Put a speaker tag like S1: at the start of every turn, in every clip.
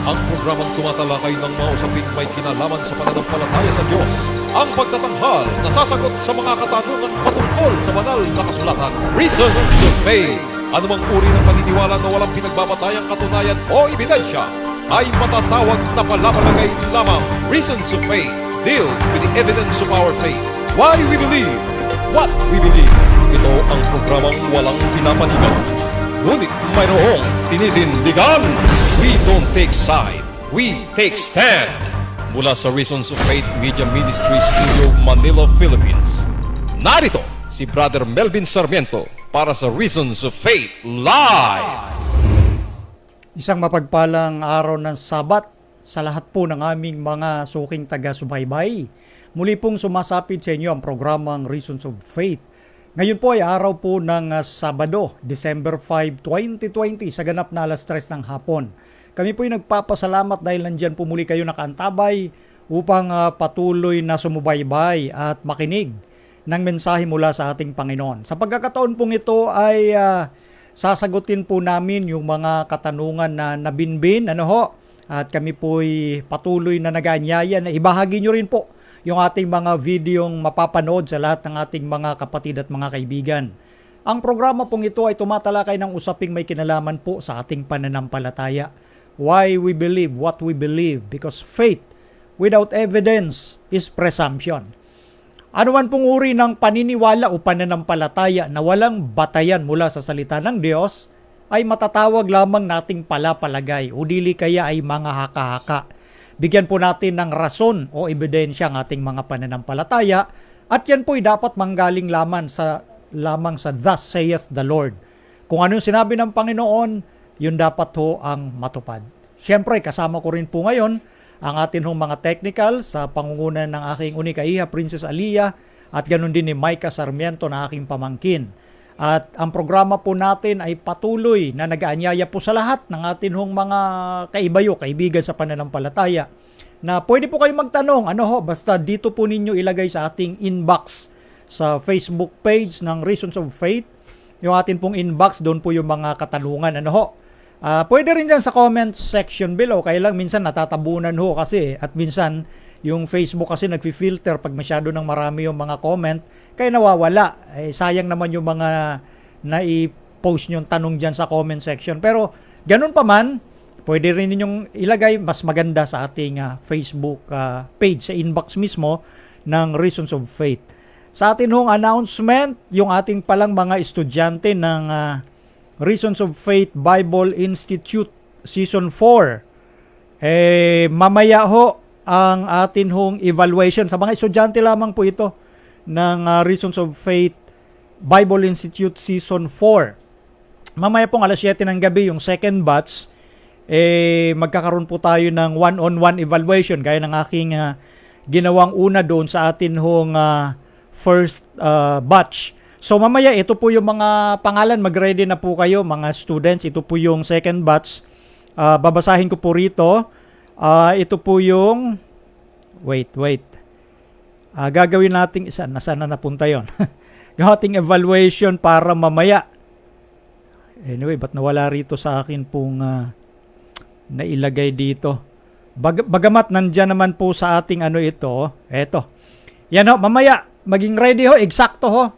S1: ang programang tumatalakay ng mga usaping may kinalaman sa pananampalataya sa Diyos. Ang pagtatanghal na sasagot sa mga katanungan patungkol sa banal na kasulatan. Reason to Faith. Anumang uri ng paniniwala na walang pinagbabatayang katunayan o ebidensya ay matatawag na palapalagay lamang. Reason to Faith deals with the evidence of our faith. Why we believe what we believe. Ito ang programang walang pinapanigan, ngunit mayroong tinitindigan. We don't take side, we take stand. Mula sa Reasons of Faith Media Ministry Studio, Manila, Philippines. Narito si Brother Melvin Sarmiento para sa Reasons of Faith Live.
S2: Isang mapagpalang araw ng Sabat sa lahat po ng aming mga suking taga-subaybay. Muli pong sumasapit sa inyo ang programang Reasons of Faith. Ngayon po ay araw po ng Sabado, December 5, 2020 sa ganap na alas 3 ng hapon. Kami po ay nagpapasalamat dahil nandyan po muli kayo nakaantabay upang patuloy na sumubaybay at makinig ng mensahe mula sa ating Panginoon. Sa pagkakataon pong ito ay sasagutin po namin yung mga katanungan na nabinbin. At kami po ay patuloy na nag-aanyaya na ibahagi nyo rin po yung ating mga videong mapapanood sa lahat ng ating mga kapatid at mga kaibigan. Ang programa pong ito ay tumatalakay ng usaping may kinalaman po sa ating pananampalataya. Why we believe what we believe, because faith without evidence is presumption. Ano man pong uri ng paniniwala o pananampalataya na walang batayan mula sa salita ng Diyos ay matatawag lamang nating palapalagay o dili kaya ay mga haka-haka. Bigyan po natin ng rason o ebidensya ang ating mga pananampalataya at yan po ay dapat manggaling lamang sa thus saith the Lord. Kung ano yung sinabi ng Panginoon, yun dapat ho ang matupad. Siyempre, kasama ko rin po ngayon ang atin hong mga technical sa pangungunan ng aking unikaiha, Princess Aliyah, at ganun din ni Micah Sarmiento na aking pamangkin. At ang programa po natin ay patuloy na nag-aanyaya po sa lahat ng atin hong mga kaibigan sa pananampalataya na pwede po kayo magtanong, basta dito po ninyo ilagay sa ating inbox sa Facebook page ng Reasons of Faith. Yung atin pong inbox, doon po yung mga katanungan, pwede rin dyan sa comment section below. Kaya lang minsan natatabunan kasi at minsan yung Facebook kasi nagfi-filter pag masyado ng marami yung mga comment kaya nawawala. Sayang naman yung mga nai-post yung tanong dyan sa comment section. Pero ganun pa man, pwede rin ninyong ilagay mas maganda sa ating Facebook page, sa inbox mismo ng Reasons of Faith. Sa atin hong announcement, yung ating palang mga estudyante ng Reasons of Faith Bible Institute Season 4. Mamaya ho ang atin hong evaluation. Sa mga estudyante lamang po ito ng Reasons of Faith Bible Institute Season 4. Mamaya pong alas 7 ng gabi yung second batch, magkakaroon po tayo ng one-on-one evaluation gaya ng aking ginawang una doon sa atin hong first batch. So mamaya ito po yung mga pangalan, mag-ready na po kayo mga students. Ito po yung second batch. Babasahin ko po rito. Ito po yung wait. Gagawin nating isa. Nasaan na napunta yon? Ating evaluation para mamaya. Anyway, ba't nawala rito sa akin pong nailagay dito? Bagamat nandyan naman po sa ating ito. Eto. Yan mamaya. Maging ready eksakto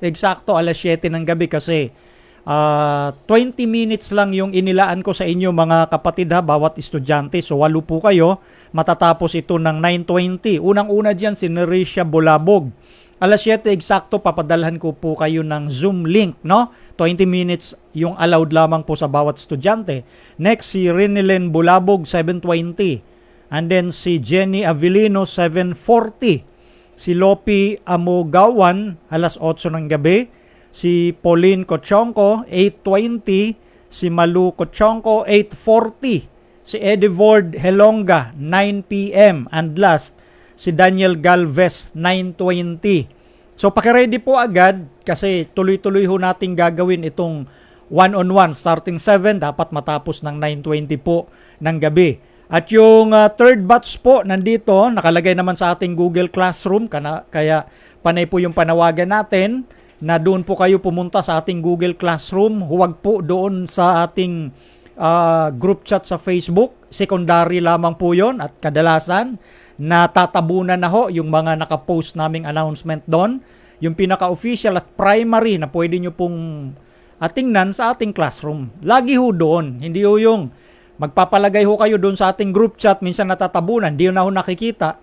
S2: alas 7 ng gabi kasi 20 minutes lang yung inilaan ko sa inyo mga kapatid bawat estudyante. So 8 po kayo, matatapos ito ng 9:20. Unang-una dyan si Nerisha Bulabog. Alas 7 eksakto papadalhan ko po kayo ng Zoom link, 20 minutes yung allowed lamang po sa bawat estudyante. Next si Rinilyn Bulabog 7:20. And then si Jenny Avilino 7:40. Si Lopi Amogawan, alas 8 ng gabi. Si Pauline Cochonco, 8:20. Si Malu Cochonco, 8:40. Si Edivord Helonga, 9 p.m. And last, si Daniel Galvez, 9:20. So pakiready po agad kasi tuloy-tuloy ho natin gagawin itong one-on-one. Starting 7, dapat matapos ng 9:20 po ng gabi. At yung third batch po nandito, nakalagay naman sa ating Google Classroom, kaya panay po yung panawagan natin na doon po kayo pumunta sa ating Google Classroom. Huwag po doon sa ating group chat sa Facebook. Secondary lamang po yon at kadalasan natatabunan na ho yung mga nakapost naming announcement doon. Yung pinaka-official at primary na pwede nyo pong tingnan sa ating classroom. Lagi ho doon. Hindi ho yung magpapalagay ho kayo doon sa ating group chat, minsan natatabunan, hindi ho na ho nakikita.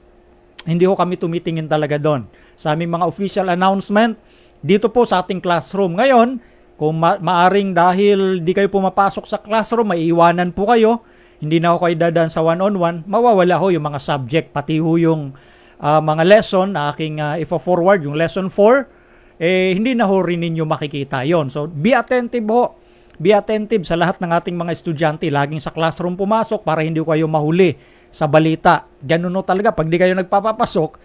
S2: Hindi ho kami tumitingin talaga doon. Sa aming mga official announcement, dito po sa ating classroom. Ngayon, kung maaring dahil di kayo pumapasok sa classroom, maiiwanan po kayo, hindi na ho kayo dadaan sa one-on-one, mawawala ho yung mga subject, pati ho yung mga lesson na aking ipo-forward, yung lesson 4, hindi na ho rin ninyo makikita yon. So, be attentive ho. Be attentive sa lahat ng ating mga estudyante. Laging sa classroom pumasok para hindi kayo mahuli sa balita. Ganun ho talaga. Pag di kayo nagpapapasok,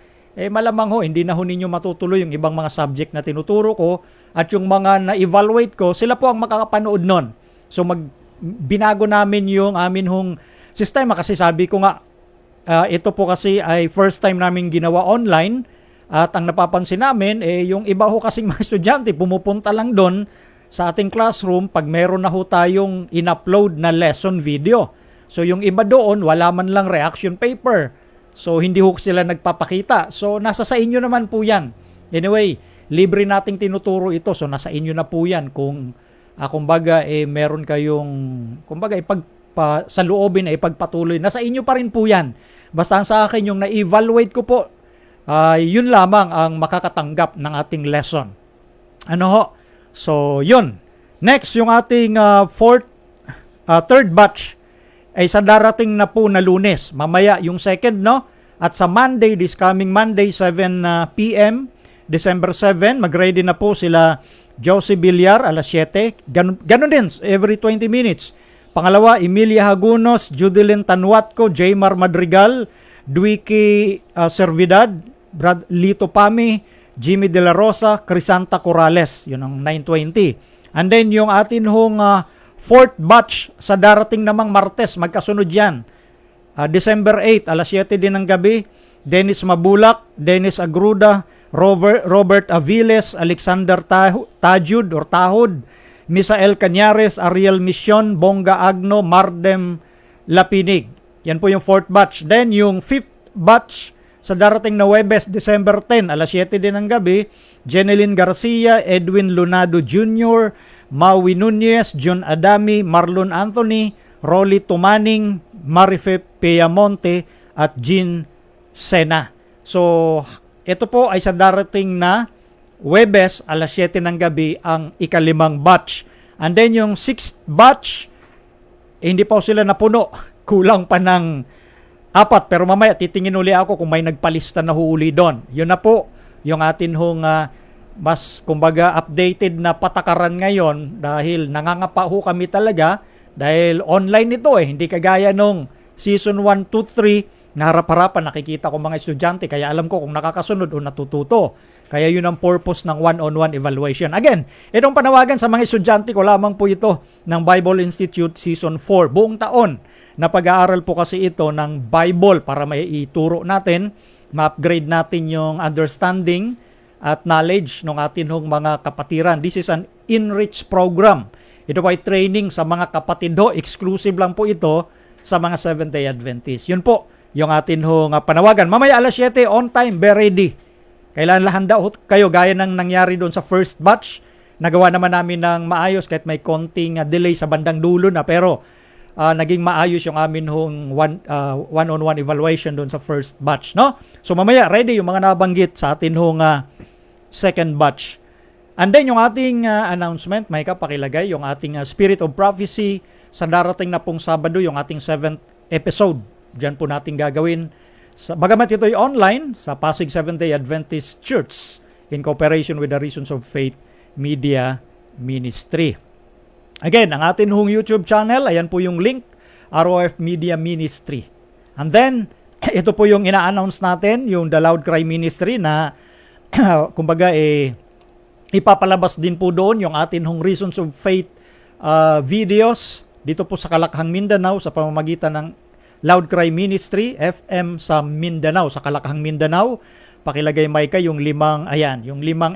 S2: malamang ho, hindi na ho ninyo matutuloy yung ibang mga subject na tinuturo ko at yung mga na-evaluate ko, sila po ang makakapanood nun. So, binago namin yung amin hong sistema kasi sabi ko nga, ito po kasi ay first time namin ginawa online at ang napapansin namin, yung iba ho kasing mga estudyante, pumupunta lang doon sa ating classroom pag meron na ho tayong in-upload na lesson video. So, yung iba doon, wala man lang reaction paper. So, hindi ho sila nagpapakita. So, nasa sa inyo naman po yan. Anyway, libre nating tinuturo ito. So, nasa inyo na po yan. Kung, kumbaga, meron kayong, kumbaga, sa loobin ay ipagpatuloy. Nasa inyo pa rin po yan. Basta sa akin, yung na-evaluate ko po, yun lamang ang makakatanggap ng ating lesson. Ano ho? So, yun. Next, yung ating third batch ay sa darating na po na Lunes. Mamaya yung second, no? At sa Monday, this coming Monday, 7 p.m., December 7, mag-ready na po sila Josie Villar, alas 7. Ganun din, every 20 minutes. Pangalawa, Emilia Hagunos, Judilyn Tanwatco, Jaymar Madrigal, Dwiki Servidad, Brad Lito Pami, Jimmy De La Rosa, Crisanta Corrales. Yun ang 9:20. And then yung atin hong fourth batch sa darating namang Martes, magkasunod yan. December 8, alas 7 din ng gabi, Dennis Mabulak, Dennis Agruda, Robert Aviles, Alexander Tajud or Tahod, Misael Cañares, Ariel Mission, Bongga Agno, Mardem Lapinig. Yan po yung fourth batch. Then yung fifth batch sa darating na Webes, December 10, alas 7 din ng gabi, Jeneline Garcia, Edwin Lunado Jr., Maui Nunez, John Adami, Marlon Anthony, Rolly Tumaning, Marife Peamonte, at Jean Sena. So, ito po ay sa darating na Webes, alas 7 ng gabi, ang ikalimang batch. And then yung sixth batch, hindi pa sila napuno. Kulang pa ng 4. Pero mamaya titingin uli ako kung may nagpalista na huli doon. Yun na po yung atin hong mas kumbaga updated na patakaran ngayon dahil nangangapa ho kami talaga dahil online ito hindi kagaya nung season 1, 2, 3 na harap-harapan nakikita ko mga estudyante kaya alam ko kung nakakasunod o natututo. Kaya yun ang purpose ng one-on-one evaluation. Again, itong panawagan sa mga estudyante ko lamang po ito ng Bible Institute Season 4. Buong taon na pag-aaral po kasi ito ng Bible para may ituro natin, ma-upgrade natin yung understanding at knowledge ng atin hong mga kapatiran. This is an enriched program. Ito ay training sa mga kapatid ho. Exclusive lang po ito sa mga Seventh-day Adventists. Yun po yung atin hong panawagan. Mamaya alas 7, on time, be ready. Kailangan handa kayo gaya ng nangyari doon sa first batch. Nagawa naman namin ng maayos kahit may konting delay sa bandang dulo na pero naging maayos yung amin hong one-on-one evaluation doon sa first batch, no? So mamaya ready yung mga nabanggit sa atin hong second batch. And then yung ating announcement, may kapakilagay yung ating Spirit of Prophecy sa darating na pong Sabado, yung ating 7th episode. Diyan po natin gagawin. Bagamat ito ay online sa Pasig Seventh-day Adventist Church in cooperation with the Reasons of Faith Media Ministry. Again, ang atin hong YouTube channel, ayan po yung link, ROF Media Ministry. And then, ito po yung ina-announce natin, yung The Loud Cry Ministry na kumbaga ipapalabas din po doon yung atin hong Reasons of Faith videos dito po sa Kalakhang, Mindanao sa pamamagitan ng Loud Cry Ministry FM sa Mindanao, sa Kalakhang, Mindanao. Pakilagay Micah yung limang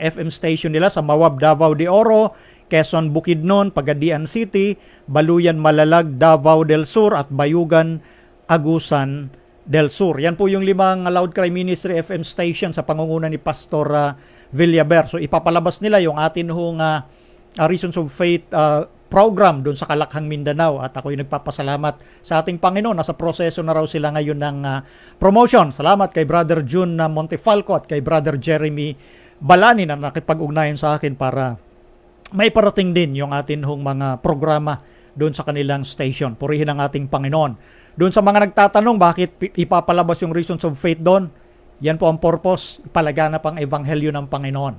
S2: FM station nila sa Mawab, Davao de Oro, Quezon Bukidnon, Pagadian City, Baluyan Malalag, Davao del Sur at Bayugan Agusan del Sur. Yan po yung 5 Loud Cry Ministry FM station sa pangunguna ni Pastor Villaber. So ipapalabas nila yung atin hong Reasons of Faith program doon sa Kalakhang, Mindanao, at ako'y nagpapasalamat sa ating Panginoon. Nasa proseso na raw sila ngayon ng promotion. Salamat kay Brother June Montefalco at kay Brother Jeremy Balani na nakipag-ugnayan sa akin para may parating din yung atin hong mga programa doon sa kanilang station. Purihin ang ating Panginoon. Doon sa mga nagtatanong bakit ipapalabas yung Reasons of Faith doon, yan po ang purpose, ipalaganap ang ebanghelyo ng Panginoon.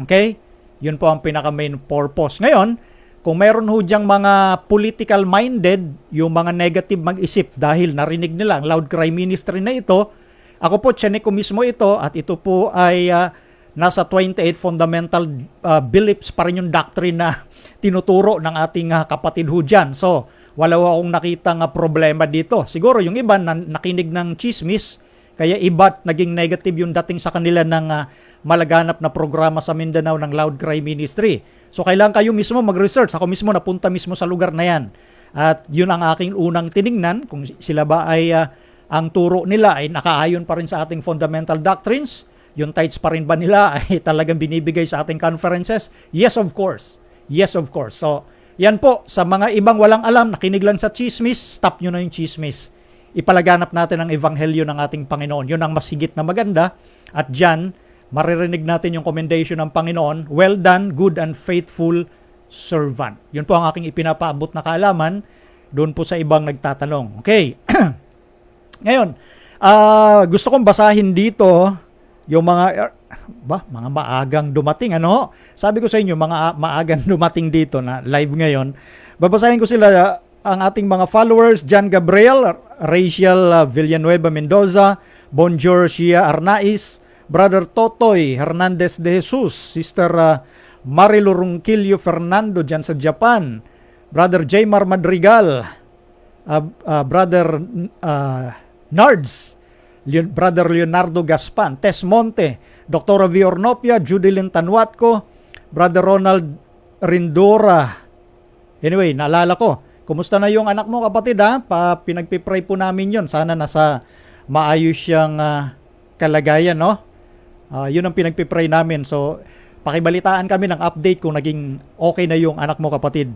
S2: Okay? Yun po ang pinaka-main purpose. Ngayon, kung meron ho diyang mga political minded, yung mga negative mag-isip dahil narinig nila ang Loud Cry Ministry na ito, ako po, tiyanik ko mismo ito at ito po ay nasa 28 fundamental beliefs pa rin yung doctrine na tinuturo ng ating kapatid ho dyan. So, wala ho akong nakitang problema dito. Siguro yung iba nakinig ng chismis, kaya iba't naging negative yung dating sa kanila ng malaganap na programa sa Mindanao ng Loud Cry Ministry. So kailangan kayo mismo mag-research. Ako mismo napunta mismo sa lugar na yan. At yun ang aking unang tiningnan kung sila ba ay ang turo nila ay nakaayon pa rin sa ating fundamental doctrines. Yung tithes pa rin ba nila ay talagang binibigay sa ating conferences? Yes, of course. Yes, of course. So yan po, sa mga ibang walang alam, nakinig lang sa chismis, stop nyo na yung chismis. Ipalaganap natin ang ebanghelyo ng ating Panginoon. Yun ang masigit na maganda. At dyan, maririnig natin yung commendation ng Panginoon. Well done, good and faithful servant. Yun po ang aking ipinapaabot na kaalaman doon po sa ibang nagtatanong. Okay. Ngayon, gusto kong basahin dito yung mga maagang dumating. Ano? Sabi ko sa inyo, mga maagang dumating dito na live ngayon. Babasahin ko sila ang ating mga followers, John Gabriel, Rachel Villanueva Mendoza, Bonjour Shia Arnaiz, Brother Totoy Hernandez de Jesus, Sister Marilu Ronquillo Fernando dyan sa Japan, Brother Jaymar Madrigal, Brother Nards, Brother Leonardo Gaspan, Tess Monte, Dr. Viornopia, Judilyn Tanwatco, Brother Ronald Rindora. Anyway, naalala ko, kumusta na yung anak mo, kapatid, ha? Pinagpipray po namin yon. Sana nasa maayos siyang kalagayan, no? Yun ang pinagpipray namin. So, pakibalitaan kami ng update kung naging okay na yung anak mo, kapatid.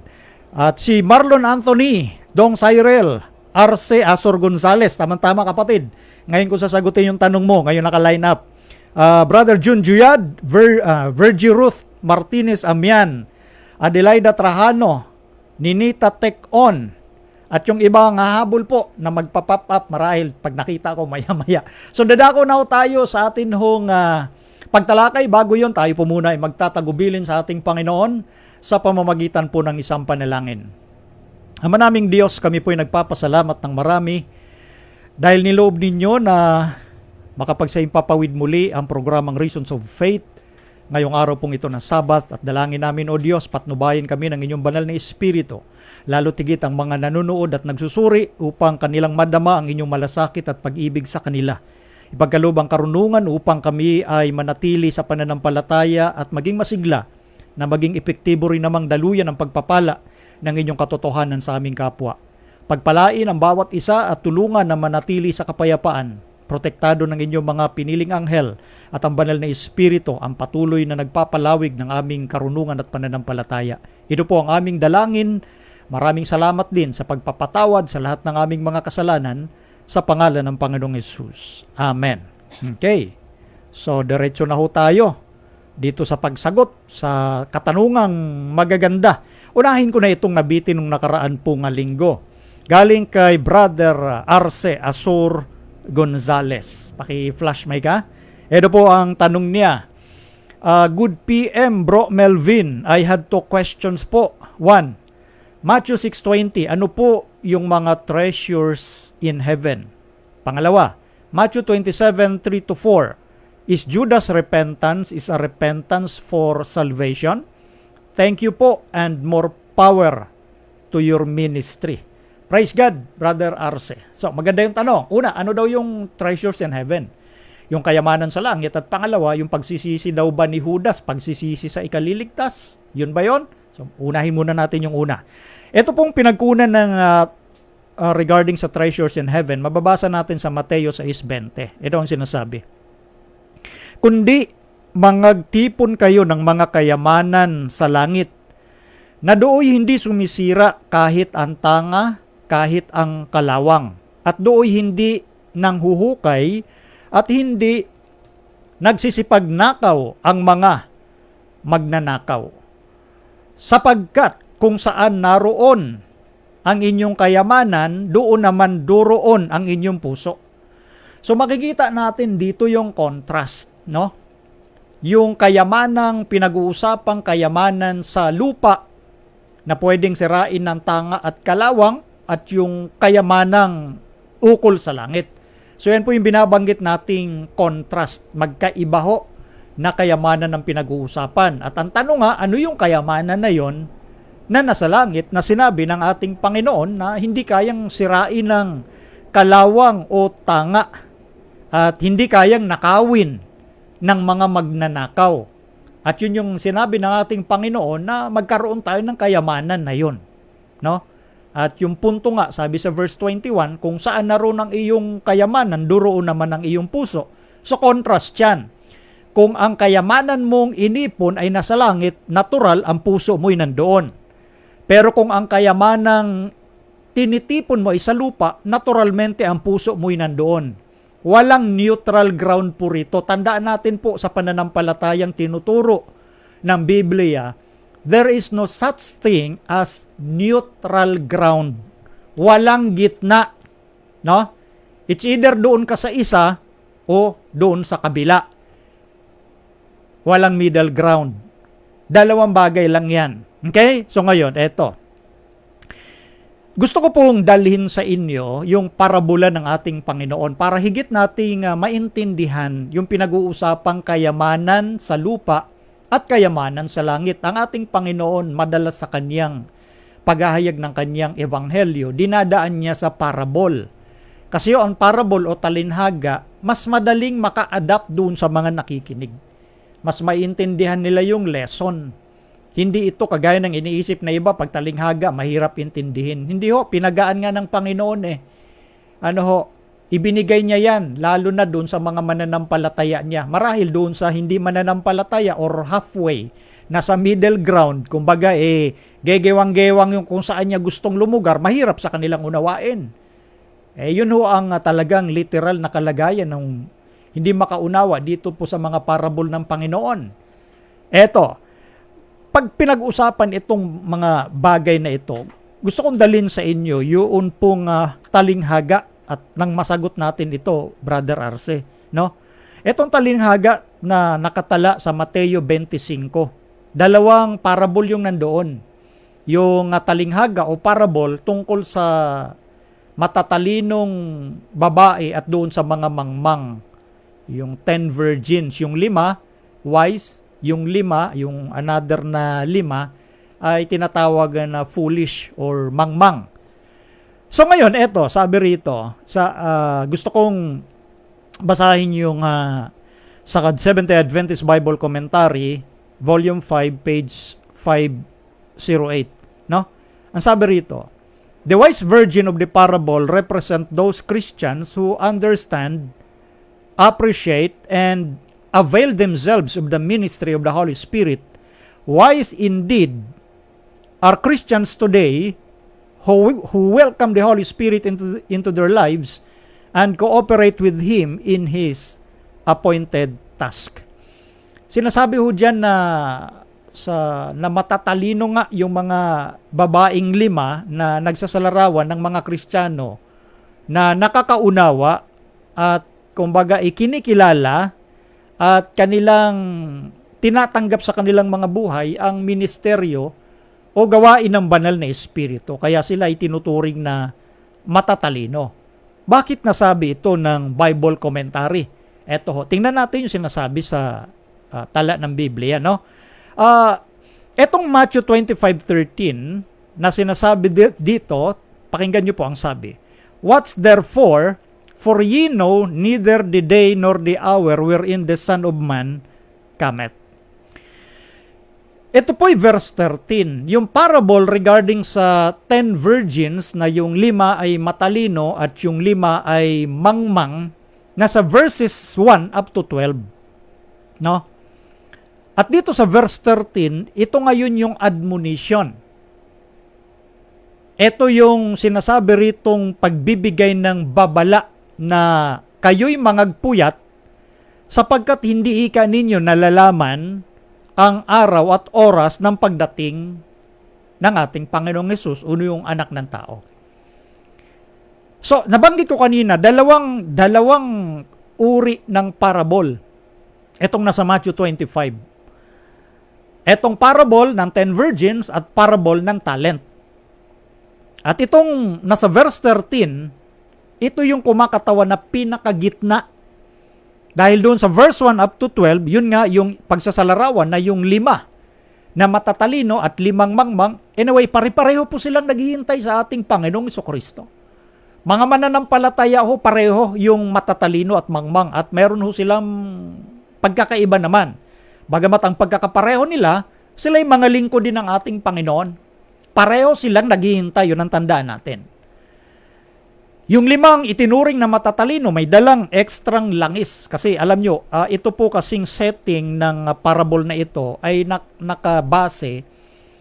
S2: At si Marlon Anthony, Dong Cyril, Arce Asor Gonzales, tamang-tama, kapatid. Ngayon ko sasagutin yung tanong mo, ngayon naka-line up. Brother Jun Juyad, Virgie Ruth Martinez Amian, Adelaida Trajano, Ninita Tech-On, at yung ibang hahabol po na magpa-pop up marahil pag nakita ko maya-maya. So dadako na tayo sa atin hong pagtalakay. Bago yon, tayo po muna ay magtatagubilin sa ating Panginoon sa pamamagitan po ng isang panalangin. Ama naming Diyos, kami po ay nagpapasalamat ng marami dahil niloob ninyo na makapagsaimpapawid muli ang programang Reasons of Faith ngayong araw pong ito ng Sabat, at dalangin namin, O Diyos, patnubayan kami ng inyong banal na Espiritu, lalo tigit ang mga nanonood at nagsusuri upang kanilang madama ang inyong malasakit at pag-ibig sa kanila. Ipagkaloob ang karunungan upang kami ay manatili sa pananampalataya at maging masigla na maging epektibo rin namang daluyan ang pagpapala ng inyong katotohanan sa aming kapwa. Pagpalain ang bawat isa at tulungan na manatili sa kapayapaan, protektado ng inyong mga piniling anghel at ang banal na Espiritu ang patuloy na nagpapalawig ng aming karunungan at pananampalataya. Ito po ang aming dalangin. Maraming salamat din sa pagpapatawad sa lahat ng aming mga kasalanan sa pangalan ng Panginoong Hesus. Amen. Okay. So, diretso na ho tayo dito sa pagsagot sa katanungang magaganda. Unahin ko na itong nabitin nung nakaraan pong linggo. Galing kay Brother Arce Asor Gonzales. Paki-flash mic, ha? Ito po ang tanong niya. Good PM, Bro Melvin. I had 2 questions po. 1. Matthew 6:20. Ano po yung mga treasures in heaven? Pangalawa, Matthew 27:3-4. Is Judas' repentance is a repentance for salvation? Thank you po and more power to your ministry. Praise God, Brother Arce. So, maganda yung tanong. Una, ano daw yung treasures in heaven? Yung kayamanan sa langit. At pangalawa, yung pagsisisi daw ba ni Judas, pagsisisi sa ikaliligtas? Yun ba yun? So, unahin muna natin yung una. Ito pong pinagkunan ng regarding sa treasures in heaven, mababasa natin sa Mateo 6:20. Ito ang sinasabi. Kundi mangagtipon kayo ng mga kayamanan sa langit, na dooy hindi sumisira kahit ang tanga, kahit ang kalawang, at dooy hindi nanghuhukay, at hindi nagsisipagnakaw ang mga magnanakaw. Sapagkat kung saan naroon ang inyong kayamanan, doon naman duroon ang inyong puso. So makikita natin dito yung contrast, no? Yung kayamanang pinag-uusapang kayamanan sa lupa na pwedeng sirain ng tanga at kalawang, at yung kayamanang ukol sa langit. So yan po yung binabanggit nating contrast, magkaiba ho na kayamanan ng pinag-uusapan. At ang tanong nga, ano yung kayamanan na yon na nasa langit na sinabi ng ating Panginoon na hindi kayang sirain ng kalawang o tanga at hindi kayang nakawin ng mga magnanakaw. At yun yung sinabi ng ating Panginoon na magkaroon tayo ng kayamanan na yun. No? At yung punto nga, sabi sa verse 21, kung saan naroon ang iyong kayamanan, duroon naman ang iyong puso. So contrast yan. Kung ang kayamanan mong inipon ay nasa langit, natural ang puso mo'y nandoon. Pero kung ang kayamanang tinitipon mo ay sa lupa, naturalmente ang puso mo'y nandoon. Walang neutral ground po rito. Tandaan natin po sa pananampalatayang tinuturo ng Biblia, there is no such thing as neutral ground. Walang gitna. No? It's either doon ka sa isa o doon sa kabila. Walang middle ground. Dalawang bagay lang yan. Okay? So ngayon, eto. Gusto ko pong dalhin sa inyo yung parabola ng ating Panginoon para higit nating maintindihan yung pinag-uusapang kayamanan sa lupa at kayamanan sa langit. Ang ating Panginoon, madalas sa kanyang paghahayag ng kanyang ebanghelyo, dinadaan niya sa parabol. Kasi ang parabol o talinhaga, mas madaling maka-adapt doon sa mga nakikinig. Mas maiintindihan nila yung lesson. Hindi ito kagaya ng iniisip na iba, pag talinghaga, mahirap intindihin. Hindi ho, pinagaan nga ng Panginoon eh. Ibinigay niya yan, lalo na doon sa mga mananampalataya niya. Marahil doon sa hindi mananampalataya or halfway, nasa middle ground, kumbaga gegewang-gewang yung kung saan niya gustong lumugar, mahirap sa kanilang unawain. Yun ho ang talagang literal na kalagayan ng hindi makaunawa dito po sa mga parabol ng Panginoon. Eto, pag pinag-usapan itong mga bagay na ito, gusto kong dalhin sa inyo yung pong talinghaga at nang masagot natin ito, Brother Arce. No? Itong talinghaga na nakatala sa Mateo 25, dalawang parabol yung nandoon. Yung talinghaga o parabol tungkol sa matatalinong babae at doon sa mga mangmang. Yung 10 virgins, yung 5 wise, yung 5, yung another na 5 ay tinatawag na foolish or mangmang. So ngayon, eto, sabi rito, gusto kong basahin yung sa Seventh-day Adventist Bible Commentary, Volume 5, page 508. No? Ang sabi rito, the wise virgin of the parable represent those Christians who understand, appreciate, and avail themselves of the ministry of the Holy Spirit. Wise indeed are Christians today who welcome the Holy Spirit into their lives and cooperate with Him in His appointed task. Sinasabi ho dyan na matatalino nga yung mga babaeng 5 na nagsasalarawan ng mga Kristiyano na nakakaunawa at kumbaga ikinikilala at kanilang tinatanggap sa kanilang mga buhay ang ministeryo o gawain ng banal na espiritu. Kaya sila ay tinuturing na matatalino. Bakit nasabi ito ng Bible commentary? Eto ho, tingnan natin yung sinasabi sa tala ng Biblia. No? Etong Matthew 25:13 na sinasabi dito, pakinggan nyo po ang sabi. What's therefore, for ye know neither the day nor the hour wherein the Son of Man cometh. Ito po ay verse 13. Yung parable regarding sa 10 virgins na yung 5 ay matalino at yung 5 ay mangmang, nasa verses 1 up to 12. No? At dito sa verse 13, ito ngayon yung admonition. Ito yung sinasabi ritong pagbibigay ng babala na kayo'y mangagpuyat sapagkat hindi ika ninyo nalalaman ang araw at oras ng pagdating ng ating Panginoong Hesus, uno yung anak ng tao. So, nabanggit ko kanina, dalawang uri ng parable. Etong nasa Matthew 25. Etong parable ng 10 virgins at parable ng talent. At itong nasa verse 13, ito yung kumakatawan na pinakagitna. Dahil doon sa verse 1 up to 12, yun nga yung pagsasalarawan na yung 5 na matatalino at 5 mangmang. Anyway, pare-pareho po silang naghihintay sa ating Panginoong Jesucristo. Mga mananampalataya ho, pareho yung matatalino at mangmang at meron ho silang pagkakaiba naman. Bagamat ang pagkakapareho nila, sila'y mga lingkod din ng ating Panginoon. Pareho silang naghihintay, yun ang tandaan natin. Yung 5 itinuring na matatalino may dalang ekstrang langis. Kasi alam nyo, ito po kasing setting ng parable na ito ay nakabase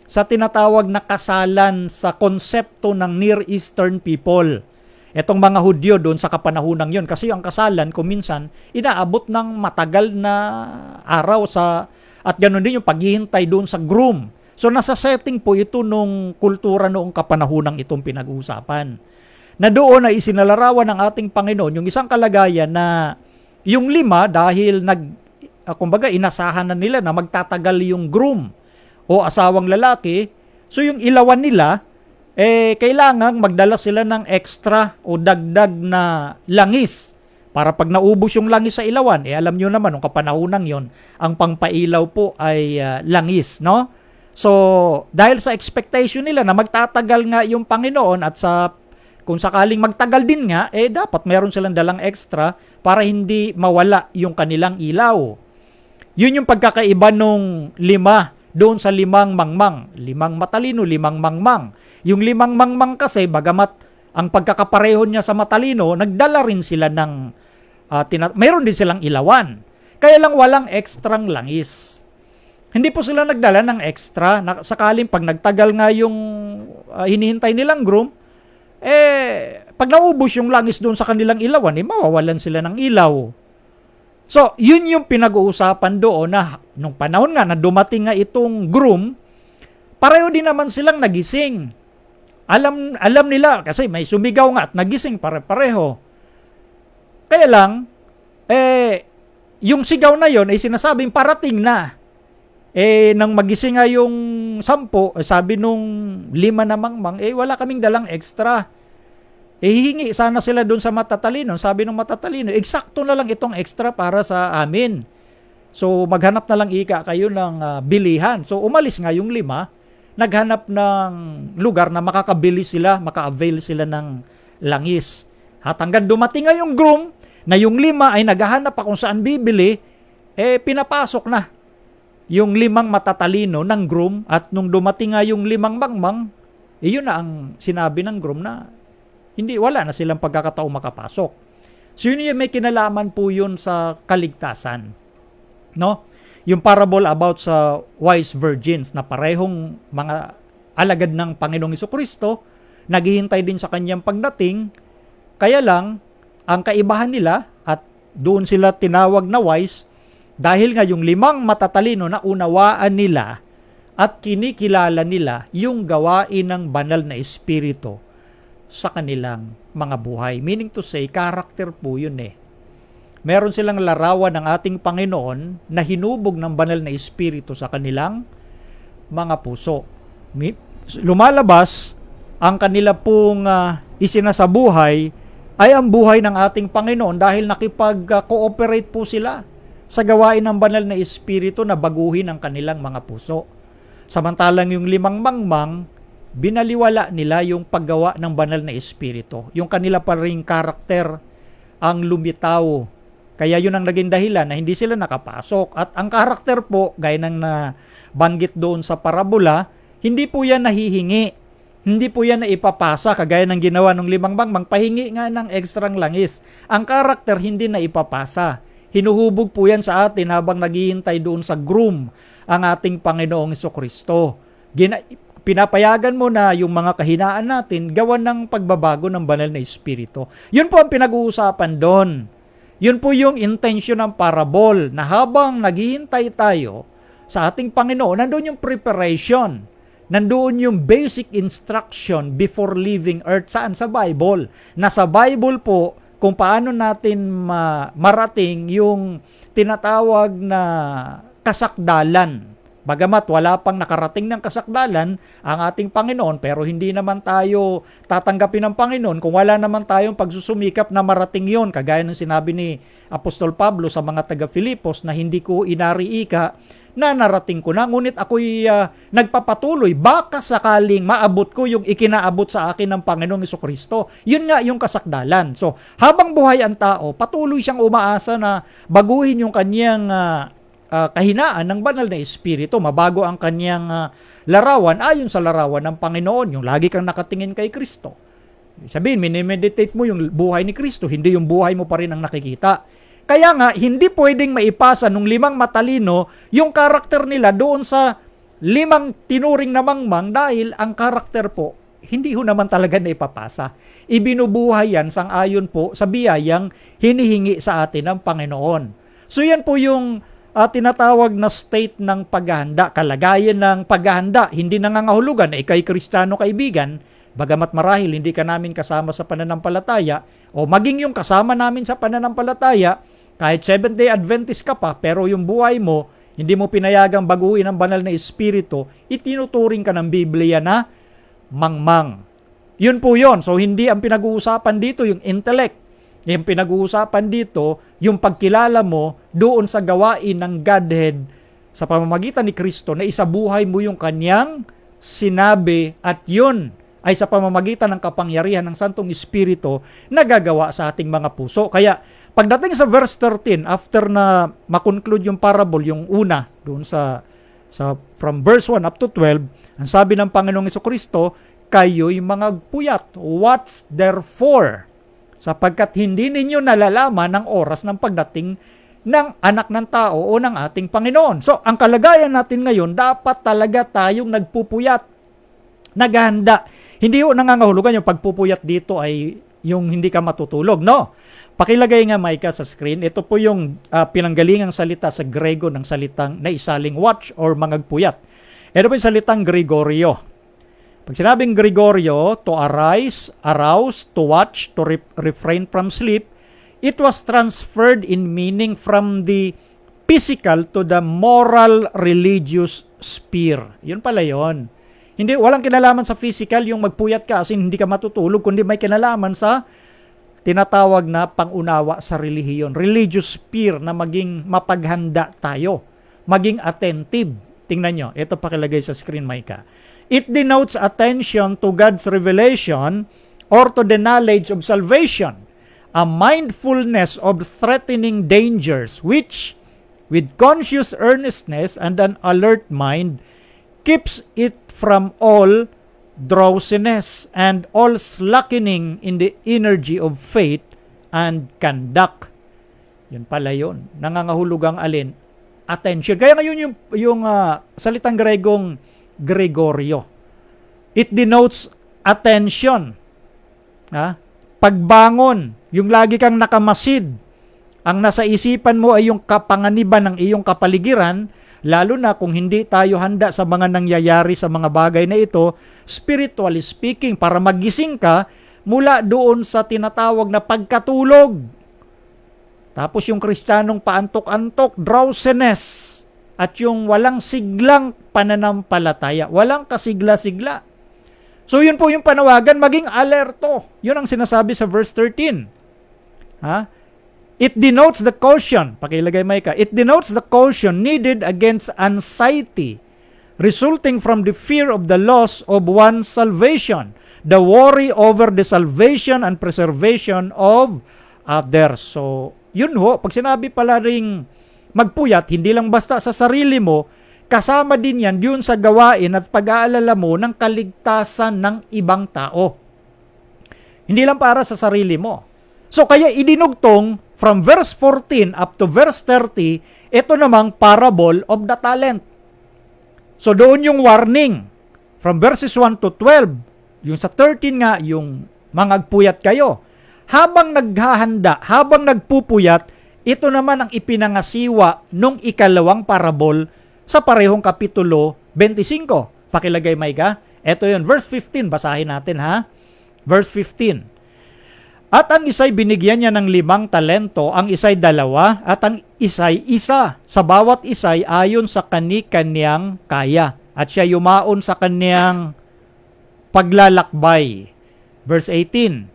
S2: sa tinatawag na kasalan sa konsepto ng Near Eastern people. Etong mga Hudyo doon sa kapanahunang yon. Kasi ang kasalan kuminsan inaabot ng matagal na araw at ganoon din yung paghihintay doon sa groom. So nasa setting po ito nung kultura noong kapanahunang itong pinag-uusapan. Na doon ay isinalarawan ng ating Panginoon yung isang kalagayan na yung 5 dahil kumbaga inasahan na nila na magtatagal yung groom o asawang lalaki. So yung ilawan nila, kailangang magdala sila ng extra o dagdag na langis. Para pag naubos yung langis sa ilawan, alam nyo naman, nung kapanahunang yon, ang pangpailaw po ay langis, no? So, dahil sa expectation nila na magtatagal nga yung Panginoon at kung sakaling magtagal din nga, dapat meron silang dalang extra para hindi mawala yung kanilang ilaw. Yun yung pagkakaiba nung 5 doon sa 5 mangmang. 5 matalino, 5 mangmang. Yung 5 mangmang kasi, bagamat ang pagkakapareho niya sa matalino, nagdala rin sila ng, mayroon din silang ilawan. Kaya lang walang ekstrang langis. Hindi po sila nagdala ng extra. Sakaling pag nagtagal nga yung hinihintay nilang groom, pag naubos yung langis doon sa kanilang ilawan, mawawalan sila ng ilaw. So, yun yung pinag-uusapan doon na nung panahon nga na dumating nga itong groom, pareho din naman silang nagising. Alam nila kasi may sumigaw nga at nagising pare-pareho. Kaya lang, yung sigaw na yon ay sinasabing parating na. Nang magising nga yung 10, sabi nung 5 na mangmang, wala kaming dalang extra. Hihingi sana sila doon sa matatalino. Sabi ng matatalino, eksakto na lang itong extra para sa amin. So, maghanap na lang kayo ng bilihan. So, umalis nga yung 5, naghanap ng lugar na makakabili sila, maka-avail sila ng langis. At hanggang dumating nga yung groom, na yung 5 ay naghahanap pa kung saan bibili, pinapasok na yung 5 matatalino ng groom at nung dumating nga yung 5 mangmang, yun na ang sinabi ng groom na wala na silang pagkakataong makapasok. So yun yung may kinalaman po yun sa kaligtasan. No? Yung parable about sa wise virgins na parehong mga alagad ng Panginoong Jesucristo, naghihintay din sa kanyang pagdating, kaya lang, ang kaibahan nila at doon sila tinawag na wise, dahil nga yung 5 matatalino na unawaan nila at kinikilala nila yung gawain ng banal na espiritu sa kanilang mga buhay. Meaning to say, character po yun Meron silang larawan ng ating Panginoon na hinubog ng banal na espiritu sa kanilang mga puso. Lumalabas ang kanila pong isinasabuhay ay ang buhay ng ating Panginoon dahil nakipag-cooperate po sila sa gawain ng banal na espiritu na baguhin ang kanilang mga puso. Samantalang yung 5 mangmang, binaliwala nila yung paggawa ng banal na espiritu. Yung kanila pa ring karakter ang lumitaw. Kaya yun ang naging dahilan na hindi sila nakapasok. At ang karakter po, gaya ng banggit doon sa parabola, hindi po yan nahihingi. Hindi po yan na ipapasa kagaya ng ginawa ng 5 mangmang, pahingi nga ng ekstrang langis. Ang karakter hindi na ipapasa. Hinuhubog po yan sa atin habang naghihintay doon sa groom ang ating Panginoong Jesucristo. Pinapayagan mo na yung mga kahinaan natin gawan ng pagbabago ng banal na Espiritu. Yun po ang pinag-uusapan doon. Yun po yung intention ng parable na habang naghihintay tayo sa ating Panginoon, nandoon yung preparation. Nandoon yung basic instruction before leaving earth. Saan? Sa Bible. Nasa Bible po kung paano natin marating yung tinatawag na kasakdalan. Bagamat wala pang nakarating ng kasakdalan ang ating Panginoon, pero hindi naman tayo tatanggapin ng Panginoon kung wala naman tayong pagsusumikap na marating yon. Kagaya ng sinabi ni Apostol Pablo sa mga taga-Filipos na hindi ko inariika na narating ko na, ngunit ako'y nagpapatuloy, baka sakaling maabot ko yung ikinaabot sa akin ng Panginoong Jesucristo. Yun nga yung kasakdalan. So, habang buhay ang tao, patuloy siyang umaasa na baguhin yung kanyang kahinaan ng banal na Espiritu, mabago ang kanyang larawan ayon sa larawan ng Panginoon, yung lagi kang nakatingin kay Kristo. Sabihin, minimeditate mo yung buhay ni Kristo, hindi yung buhay mo pa rin ang nakikita. Kaya nga, hindi pwedeng maipasa nung 5 matalino yung karakter nila doon sa 5 tinuring na mangmang dahil ang karakter po, hindi ho naman talaga na ipapasa. Ibinubuhay yan sang-ayon po sa biyayang hinihingi sa atin ng Panginoon. So yan po yung tinatawag na state ng paghahanda, kalagayan ng paghahanda, hindi nangangahulugan na ikay Kristiyano kaibigan, bagamat marahil hindi ka namin kasama sa pananampalataya, o maging yung kasama namin sa pananampalataya, kahit Seventh-day Adventist ka pa, pero yung buhay mo, hindi mo pinayagang baguhin ang banal na Espiritu, itinuturing ka ng Biblia na mangmang. Yun po yun. So hindi ang pinag-uusapan dito yung intellect. Yung pinag-uusapan dito, yung pagkilala mo doon sa gawain ng Godhead sa pamamagitan ni Kristo na isabuhay mo yung kanyang sinabi at yun ay sa pamamagitan ng kapangyarihan ng Santong Espiritu na gagawa sa ating mga puso. Kaya pagdating sa verse 13, after na makonclude yung parable, yung una, doon sa from verse 1 up to 12, ang sabi ng Panginoong Jesucristo, kayo'y mga puyat. Watch therefore, sapagkat hindi ninyo nalalaman ang oras ng pagdating ng anak ng tao o ng ating Panginoon. So, ang kalagayan natin ngayon, dapat talaga tayong nagpupuyat, naghahanda. Hindi ho nangangahulugan yung pagpupuyat dito ay yung hindi ka matutulog, no? Pakilagay nga, Micah, sa screen. Ito po yung pinanggalingang salita sa Grego ng salitang naisaling watch or mangagpuyat. Ito po yung salitang Gregorio. Pag sinabing Gregorio, to arise, arouse, to watch, to refrain from sleep, it was transferred in meaning from the physical to the moral religious sphere. Yun pala yun. Hindi, walang kinalaman sa physical yung magpuyat ka as in hindi ka matutulog, kundi may kinalaman sa tinatawag na pangunawa sa relihiyon. Religious sphere na maging mapaghanda tayo. Maging attentive. Tingnan nyo. Ito pakilagay sa screen, Micah. It denotes attention to God's revelation or to the knowledge of salvation. A mindfulness of threatening dangers which, with conscious earnestness and an alert mind, keeps it from all drowsiness and all slackening in the energy of faith and conduct. Yun pala yun. Nangangahulugang alin? Attention. Kaya ngayon yung salitang Gregong Gregorio. It denotes attention. Pagbangon. Yung lagi kang nakamasid. Ang nasa isipan mo ay yung kapanganiban ng iyong kapaligiran, lalo na kung hindi tayo handa sa mga nangyayari sa mga bagay na ito, spiritually speaking, para magising ka mula doon sa tinatawag na pagkatulog. Tapos yung Kristiyanong paantok-antok, drowsiness, at yung walang siglang pananampalataya, walang kasigla-sigla. So yun po yung panawagan, maging alerto. Yun ang sinasabi sa verse 13. It denotes the caution, pakilagay Micah, it denotes the caution needed against anxiety resulting from the fear of the loss of one's salvation, the worry over the salvation and preservation of others. So, yun ho, pag sinabi pala ring magpuyat, hindi lang basta sa sarili mo, kasama din yan yun sa gawain at pag-aalala mo ng kaligtasan ng ibang tao. Hindi lang para sa sarili mo. So kaya idinugtong from verse 14 up to verse 30, ito namang parable of the talent. So doon yung warning from verses 1 to 12, yung sa 13 nga, yung mangagpuyat kayo. Habang naghahanda, habang nagpupuyat, ito naman ang ipinangasiwa nung ikalawang parable sa parehong kapitulo 25. Pakilagay, Maika. Ito yun, verse 15. Basahin natin, ha? Verse 15. At ang isa'y binigyan niya ng 5 talento, ang isa'y 2, at ang isa'y 1. Sa bawat isa'y ayon sa kani-kanyang kaya. At siya yumaon sa kanyang paglalakbay. Verse 18.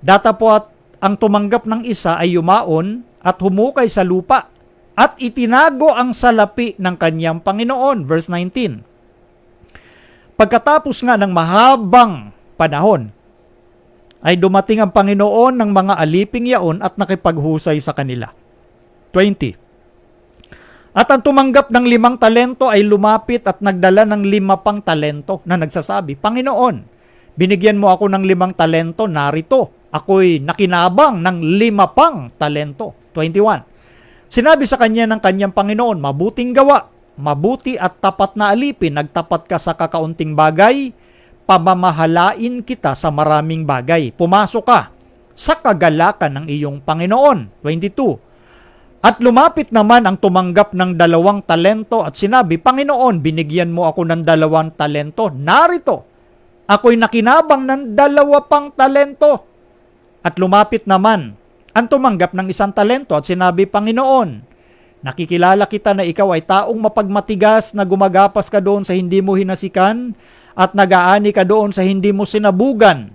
S2: Datapwat ang tumanggap ng isa ay yumaon at humukay sa lupa at itinago ang salapi ng kanyang Panginoon. Verse 19. Pagkatapos nga ng mahabang panahon, ay dumating ang Panginoon ng mga aliping yaon at nakipaghusay sa kanila. 20. At ang tumanggap ng 5 talento ay lumapit at nagdala ng 5 pang talento na nagsasabi, Panginoon, binigyan mo ako ng 5 talento, narito. Ako'y nakinabang ng 5 pang talento. 21. Sinabi sa kanya ng kanyang Panginoon, mabuting gawa, mabuti at tapat na alipin, nagtapat ka sa kakaunting bagay, pamamahalain kita sa maraming bagay. Pumasok ka sa kagalakan ng iyong Panginoon. 22. At lumapit naman ang tumanggap ng 2 talento at sinabi, Panginoon, binigyan mo ako ng 2 talento. Narito, ako'y nakinabang ng 2 pang talento. At lumapit naman ang tumanggap ng 1 talento at sinabi, Panginoon, nakikilala kita na ikaw ay taong mapagmatigas na gumagapas ka doon sa hindi mo hinasikan at nagaani ka doon sa hindi mo sinabugan.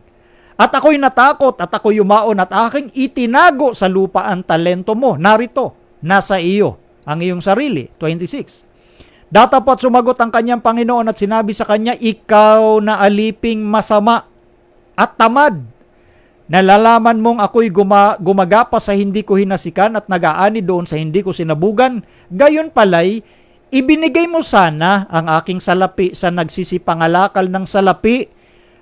S2: At ako'y natakot at ako'y yumaon at aking itinago sa lupa ang talento mo. Narito, nasa iyo ang iyong sarili. 26. Datapwat sumagot ang kanyang Panginoon at sinabi sa kanya, ikaw na aliping masama at tamad. Nalalaman mong ako'y gumagapas sa hindi ko hinasikan at nagaani doon sa hindi ko sinabugan. Gayon pala'y, ibinigay mo sana ang aking salapi sa nagsisipangalakal ng salapi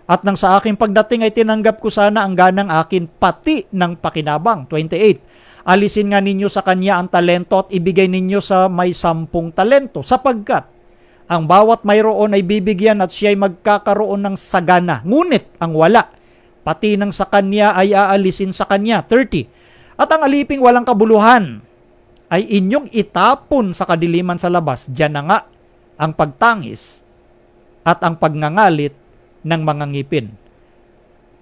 S2: at nang sa aking pagdating ay tinanggap ko sana ang ganang akin pati ng pakinabang. 28. Alisin nga ninyo sa kanya ang talento at ibigay ninyo sa may 10 talento sapagkat ang bawat mayroon ay bibigyan at siya'y magkakaroon ng sagana. Ngunit ang wala, pati nang sa kanya ay aalisin sa kanya. 30. At ang aliping walang kabuluhan ay inyong itapon sa kadiliman sa labas. Diyan na nga ang pagtangis at ang pagngangalit ng mga ngipin.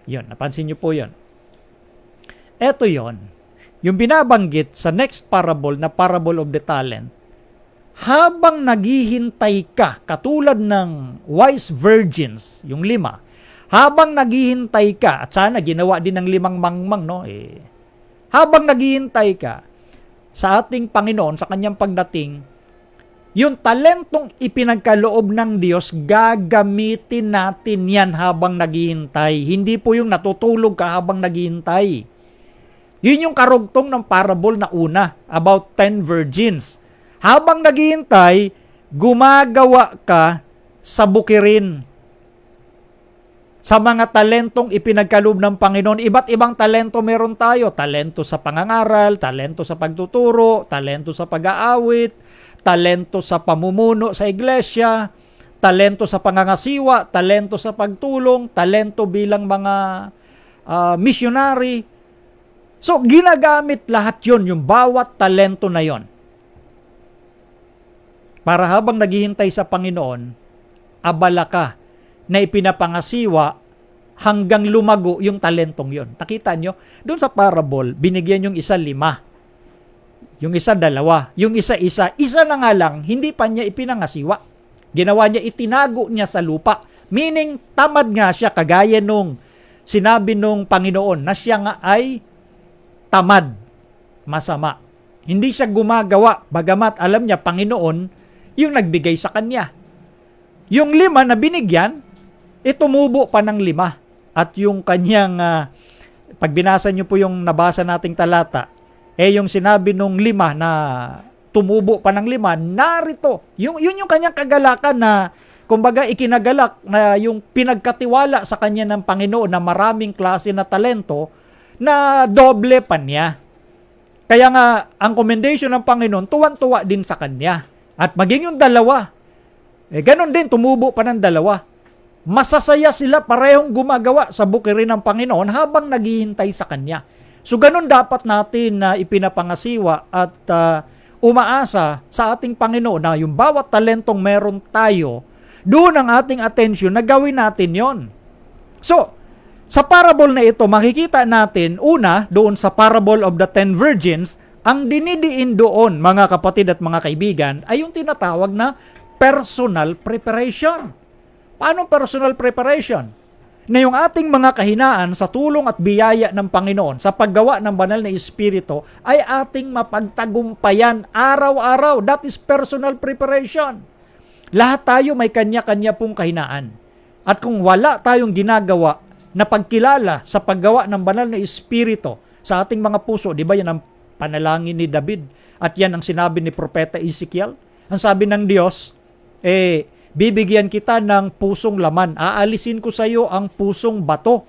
S2: Yun, napansin niyo po yun. Eto yon, yung binabanggit sa next parable na parable of the talent. Habang naghihintay ka, katulad ng wise virgins, yung 5, habang naghihintay ka, at sana ginawa din ng 5 mangmang, no? Habang naghihintay ka sa ating Panginoon, sa kanyang pagdating, yung talentong ipinagkaloob ng Diyos, gagamitin natin yan habang naghihintay. Hindi po yung natutulog ka habang naghihintay. Yun yung karugtong ng parable na una, about 10 virgins. Habang naghihintay, gumagawa ka sa bukirin. Sa mga talentong ipinagkaloob ng Panginoon, iba't ibang talento meron tayo. Talento sa pangangaral, talento sa pagtuturo, talento sa pag-aawit, talento sa pamumuno sa iglesia, talento sa pangangasiwa, talento sa pagtulong, talento bilang mga missionary. So, ginagamit lahat yon, yung bawat talento na yon. Para habang naghihintay sa Panginoon, abala ka na ipinapangasiwa hanggang lumago yung talentong yon. Nakita nyo? Doon sa parable, binigyan yung isa 5. Yung isa 2. Yung isa. Isa na nga lang, hindi pa niya ipinangasiwa. Ginawa niya, itinago niya sa lupa. Meaning, tamad nga siya, kagaya nung sinabi nung Panginoon na siya nga ay tamad, masama. Hindi siya gumagawa, bagamat alam niya, Panginoon, yung nagbigay sa kanya. Yung 5 na binigyan, tumubo pa ng 5. At yung kanyang, pag binasa nyo po yung nabasa nating talata, yung sinabi nung 5 na tumubo pa ng 5, narito. Yun yung kanyang kagalakan na, kumbaga, ikinagalak na yung pinagkatiwala sa kanya ng Panginoon na maraming klase na talento na doble pa niya. Kaya nga, ang commendation ng Panginoon, tuwan-tuwa din sa kanya. At maging yung dalawa, ganon din, tumubo pa ng dalawa. Masasaya sila parehong gumagawa sa bukirin ng Panginoon habang naghihintay sa kanya. So ganon dapat natin na ipinapangasiwa at umaasa sa ating Panginoon na yung bawat talentong meron tayo, doon ang ating attention na gawin natin yon. So, sa parable na ito, makikita natin, una, doon sa parable of the 10 virgins, ang dinidiin doon, mga kapatid at mga kaibigan, ay yung tinatawag na personal preparation. Paano personal preparation? Na yung ating mga kahinaan sa tulong at biyaya ng Panginoon sa paggawa ng banal na Espiritu ay ating mapagtagumpayan araw-araw. That is personal preparation. Lahat tayo may kanya-kanya pong kahinaan. At kung wala tayong ginagawa na pagkilala sa paggawa ng banal na Espiritu sa ating mga puso, di ba yan ang panalangin ni David? At yan ang sinabi ni Propeta Ezekiel. Ang sabi ng Diyos, bibigyan kita ng pusong laman. Aalisin ko sa iyo ang pusong bato.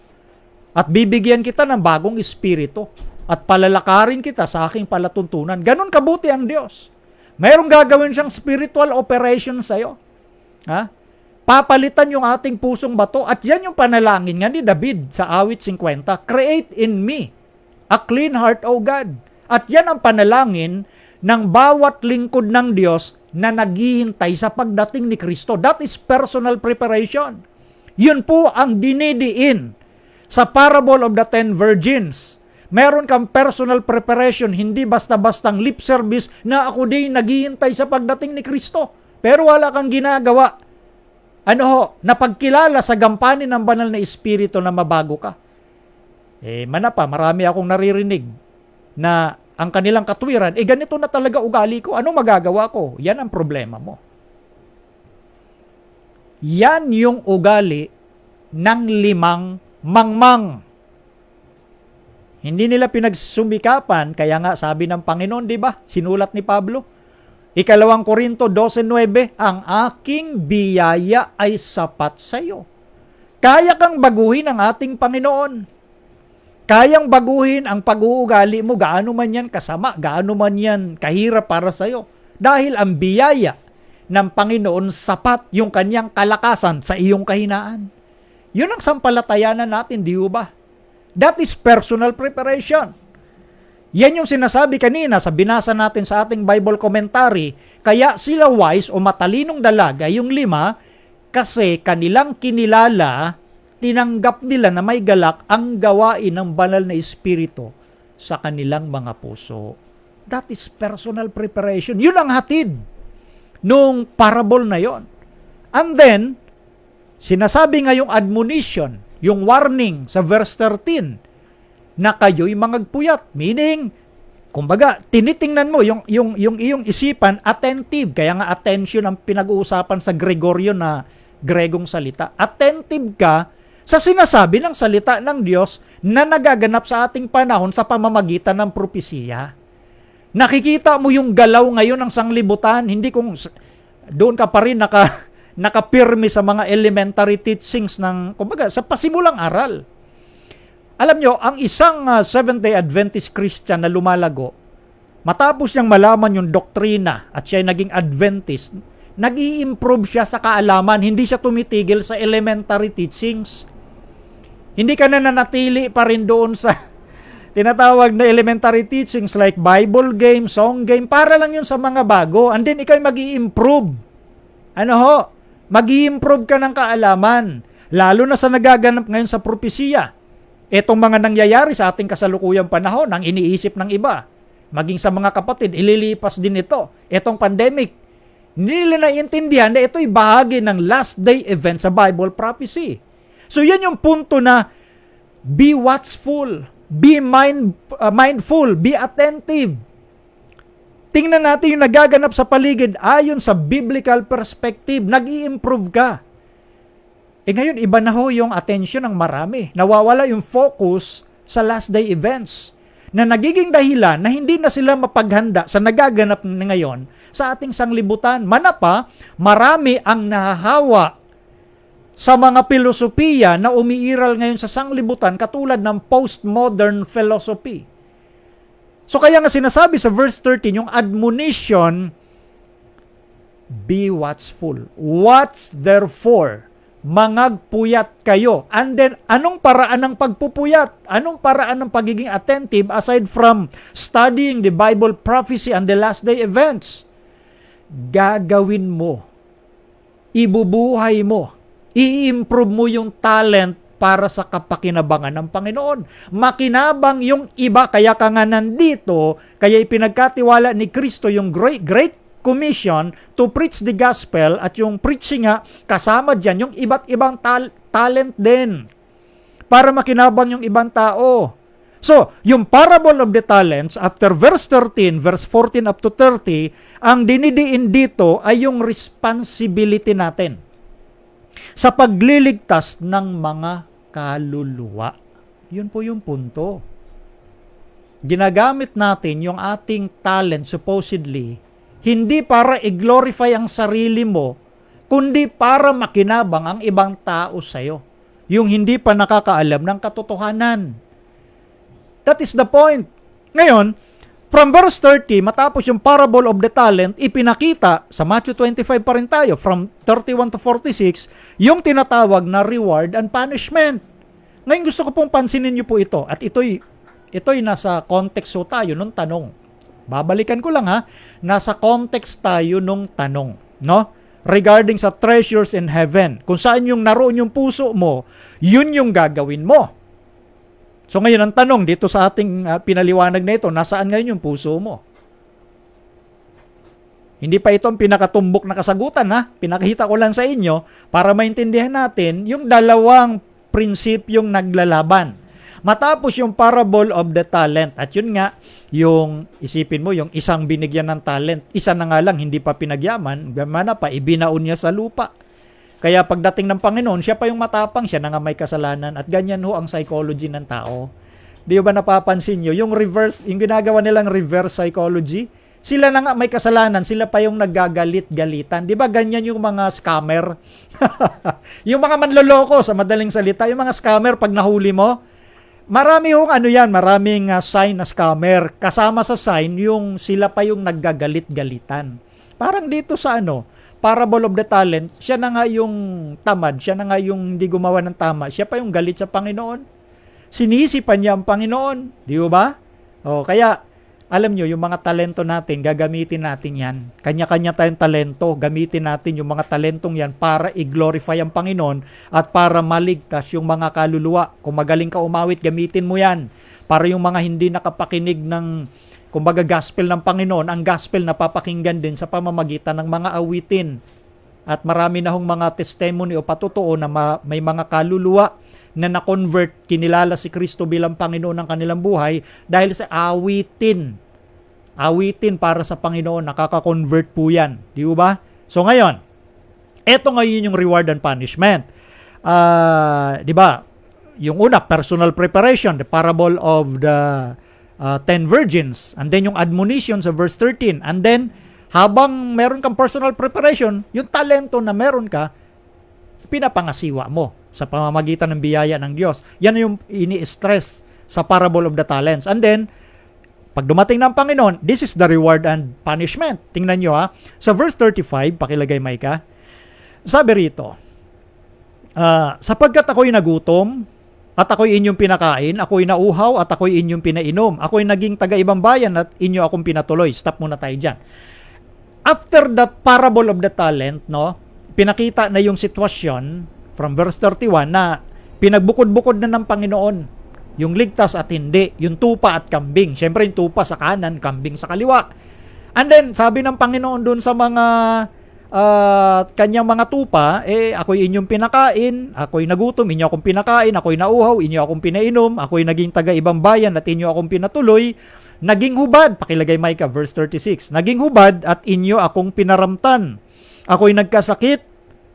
S2: At bibigyan kita ng bagong espiritu. At palalakarin kita sa aking palatuntunan. Ganon kabuti ang Diyos. Mayroong gagawin siyang spiritual operation sa iyo. Papalitan yung ating pusong bato. At yan yung panalangin nga ni David sa awit 50. Create in me a clean heart, O God. At yan ang panalangin ng bawat lingkod ng Diyos na naghihintay sa pagdating ni Kristo. That is personal preparation. Yun po ang dinidiin sa parable of the 10 virgins. Meron kang personal preparation, hindi basta-bastang lip service na ako din naghihintay sa pagdating ni Kristo. Pero wala kang ginagawa. Na pagkilala sa gampanin ng banal na Espiritu na mabago ka. Marami akong naririnig na ang kanilang katwiran, ganito na talaga ugali ko. Ano magagawa ko? Yan ang problema mo. Yan yung ugali ng 5 mangmang. Hindi nila pinagsumikapan, kaya nga sabi ng Panginoon, di ba? Sinulat ni Pablo. 2 Korinto 12:9, ang aking biyaya ay sapat sa iyo. Kaya kang baguhin ang ating Panginoon. Kayang baguhin ang pag-uugali mo, gaano man yan kasama, gaano man yan kahirap para sa iyo. Dahil ang biyaya ng Panginoon sapat yung kanyang kalakasan sa iyong kahinaan. Yun ang sampalatayanan natin, di ba? That is personal preparation. Yan yung sinasabi kanina sa binasa natin sa ating Bible commentary. Kaya sila wise o matalinong dalaga, yung 5, kasi kanilang kinilala, tinanggap nila na may galak ang gawain ng banal na Espiritu sa kanilang mga puso. That is personal preparation. Yun ang hatid nung parable na yon. And then, sinasabi nga yung admonition, yung warning sa verse 13, na kayo'y mangagpuyat. Meaning, kumbaga, tinitingnan mo yung iyong isipan, attentive. Kaya nga attention ang pinag-uusapan sa Gregorian na Gregong salita. Attentive ka sa sinasabi ng salita ng Diyos na nagaganap sa ating panahon sa pamamagitan ng propesiya. Nakikita mo yung galaw ngayon ng sanglibutan, hindi kung doon ka pa rin nakapirmi sa mga elementary teachings ng, kumbaga, sa pasimulang aral. Alam nyo, ang isang Seventh-day Adventist Christian na lumalago, matapos niyang malaman yung doktrina at siya ay naging Adventist, nag-i-improve siya sa kaalaman, hindi siya tumitigil sa elementary teachings. Hindi ka na nanatili pa rin doon sa tinatawag na elementary teachings like Bible game, song game, para lang yun sa mga bago. And then ikaw mag-i-improve. Mag-i-improve ka ng kaalaman. Lalo na sa nagaganap ngayon sa propesiya. Etong mga nangyayari sa ating kasalukuyang panahon, ang iniisip ng iba, maging sa mga kapatid, ililipas din ito. Etong pandemic, hindi nila naiintindihan na ito'y bahagi ng last day event sa Bible prophecy. So yan yung punto na be watchful, be mindful, be attentive. Tingnan natin yung nagaganap sa paligid ayon sa biblical perspective, nag-i-improve ka. Ngayon, iba na ho yung attention ng marami. Nawawala yung focus sa last day events. na nagiging dahilan na hindi na sila mapaghanda sa nagaganap na ngayon sa ating sanglibutan. Manapa, marami ang nahahawa sa mga filosofiya na umiiral ngayon sa sanglibutan katulad ng postmodern philosophy. So kaya nga sinasabi sa verse 13, yung admonition, be watchful. Watch therefore, mangagpuyat kayo. And then, anong paraan ng pagpupuyat? Anong paraan ng pagiging attentive aside from studying the Bible prophecy and the last day events? Gagawin mo. Ibubuhay mo. I-improve mo yung talent para sa kapakinabangan ng Panginoon. Makinabang yung iba, kaya ka nga nandito, kaya ipinagkatiwala ni Kristo yung Great Commission to preach the gospel, at yung preaching nga, kasama dyan yung iba't ibang talent din para makinabang yung ibang tao. So, yung parable of the talents, after verse 13, verse 14 up to 30, ang dinidiin dito ay yung responsibility natin sa pagliligtas ng mga kaluluwa. Yun po yung punto. Ginagamit natin yung ating talent supposedly hindi para i-glorify ang sarili mo, kundi para makinabang ang ibang tao sa'yo. Yung hindi pa nakakaalam ng katotohanan. That is the point. Ngayon, from verse 30, matapos yung parable of the talent, ipinakita, sa Matthew 25 pa rin tayo, from 31 to 46, yung tinatawag na reward and punishment. Ngayon gusto ko pong pansinin niyo po ito, at ito'y nasa context so tayo nung tanong. Babalikan ko lang ha, nasa context tayo nung tanong, no? Regarding sa treasures in heaven. Kung saan yung naroon yung puso mo, yun yung gagawin mo. So ngayon ang tanong dito sa ating pinaliwanag na ito, nasaan ngayon yung puso mo? Hindi pa ito ang pinakatumbok na kasagutan ha. Pinakita ko lang sa inyo para maintindihan natin yung dalawang prinsipyong naglalaban. Matapos yung parable of the talent, at yun nga, yung isipin mo, yung isang binigyan ng talent, isa na nga lang, hindi pa pinagyaman, gamana pa, ibinaon niya sa lupa. Kaya pagdating ng Panginoon, siya pa yung matapang, siya na nga may kasalanan, at ganyan ho ang psychology ng tao. Di ba napapansin nyo? Yung reverse, yung ginagawa nilang reverse psychology, sila na nga may kasalanan, sila pa yung naggagalit-galitan. Di ba ganyan yung mga scammer? Yung mga manloloko, sa madaling salita, yung mga scammer, pag nahuli mo, marami hong maraming sign na scammer. Kasama sa sign, yung sila pa yung naggagalit-galitan. Parang dito sa parable of the talent, siya na nga yung tamad, siya na nga yung hindi gumawa ng tama, siya pa yung galit sa Panginoon. Sinisipan niya ang Panginoon, di ba? O, kaya, alam nyo, yung mga talento natin, gagamitin natin yan. Kanya-kanya tayong talento, gamitin natin yung mga talentong yan para i-glorify ang Panginoon at para maligtas yung mga kaluluwa. Kung magaling ka umawit, gamitin mo yan. Para yung mga hindi nakapakinig ng, kumbaga, gospel ng Panginoon, ang gospel na papakinggan din sa pamamagitan ng mga awitin. At marami na hong mga testimony o patutuo na may mga kaluluwa na na-convert, kinilala si Kristo bilang Panginoon ng kanilang buhay dahil sa awitin. Awitin para sa Panginoon, nakaka-convert po yan. Di ba? So ngayon, eto ngayon yung reward and punishment. Di ba? Yung una, personal preparation, the parable of the 10 virgins. And then yung admonition sa verse 13. And then, habang meron kang personal preparation, yung talento na meron ka, pinapangasiwa mo sa pamamagitan ng biyaya ng Diyos. Yan yung ini-stress sa parable of the talents. And then, pag dumating ng Panginoon, this is the reward and punishment. Tingnan nyo ha. Sa verse 35, pakilagay Micah, sabi rito, sapagkat ako'y nagutom, at ako'y inyong pinakain, ako'y nauhaw, at ako'y inyong pinainom. Ako'y naging taga-ibang bayan, at inyo akong pinatuloy. Stop muna tayo dyan. After that parable of the talent, no, pinakita na yung sitwasyon from verse 31 na pinagbukod-bukod na ng Panginoon yung ligtas at hindi, yung tupa at kambing. Siyempre yung tupa sa kanan, kambing sa kaliwa. And then, sabi ng Panginoon dun sa mga kanyang mga tupa, ako'y inyong pinakain, ako'y nagutom, inyo akong pinakain, ako'y nauhaw, inyo akong pinainom, ako'y naging taga-ibang bayan at inyo akong pinatuloy. Naging hubad, pakilagay Micah, verse 36, naging hubad at inyo akong pinaramtan. Ako'y nagkasakit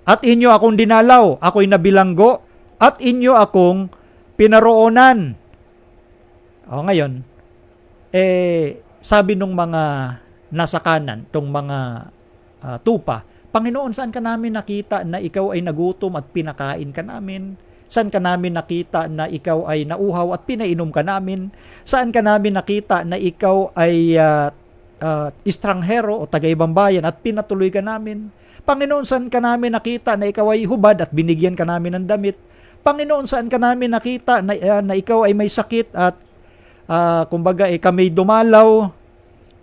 S2: at inyo akong dinalaw. Ako'y nabilanggo at inyo akong pinaroonan. O ngayon, sabi nung mga nasa kanan, tong mga tupa, Panginoon, saan ka namin nakita na ikaw ay nagutom at pinakain ka namin? Saan ka namin nakita na ikaw ay nauhaw at pinainom ka namin? Saan ka namin nakita na ikaw ay estranghero o taga-ibang bayan at pinatuloy ka namin? Panginoon, saan ka namin nakita na ikaw ay hubad at binigyan ka namin ng damit? Panginoon, saan ka namin nakita na ikaw ay may sakit at kumbaga kami dumalaw,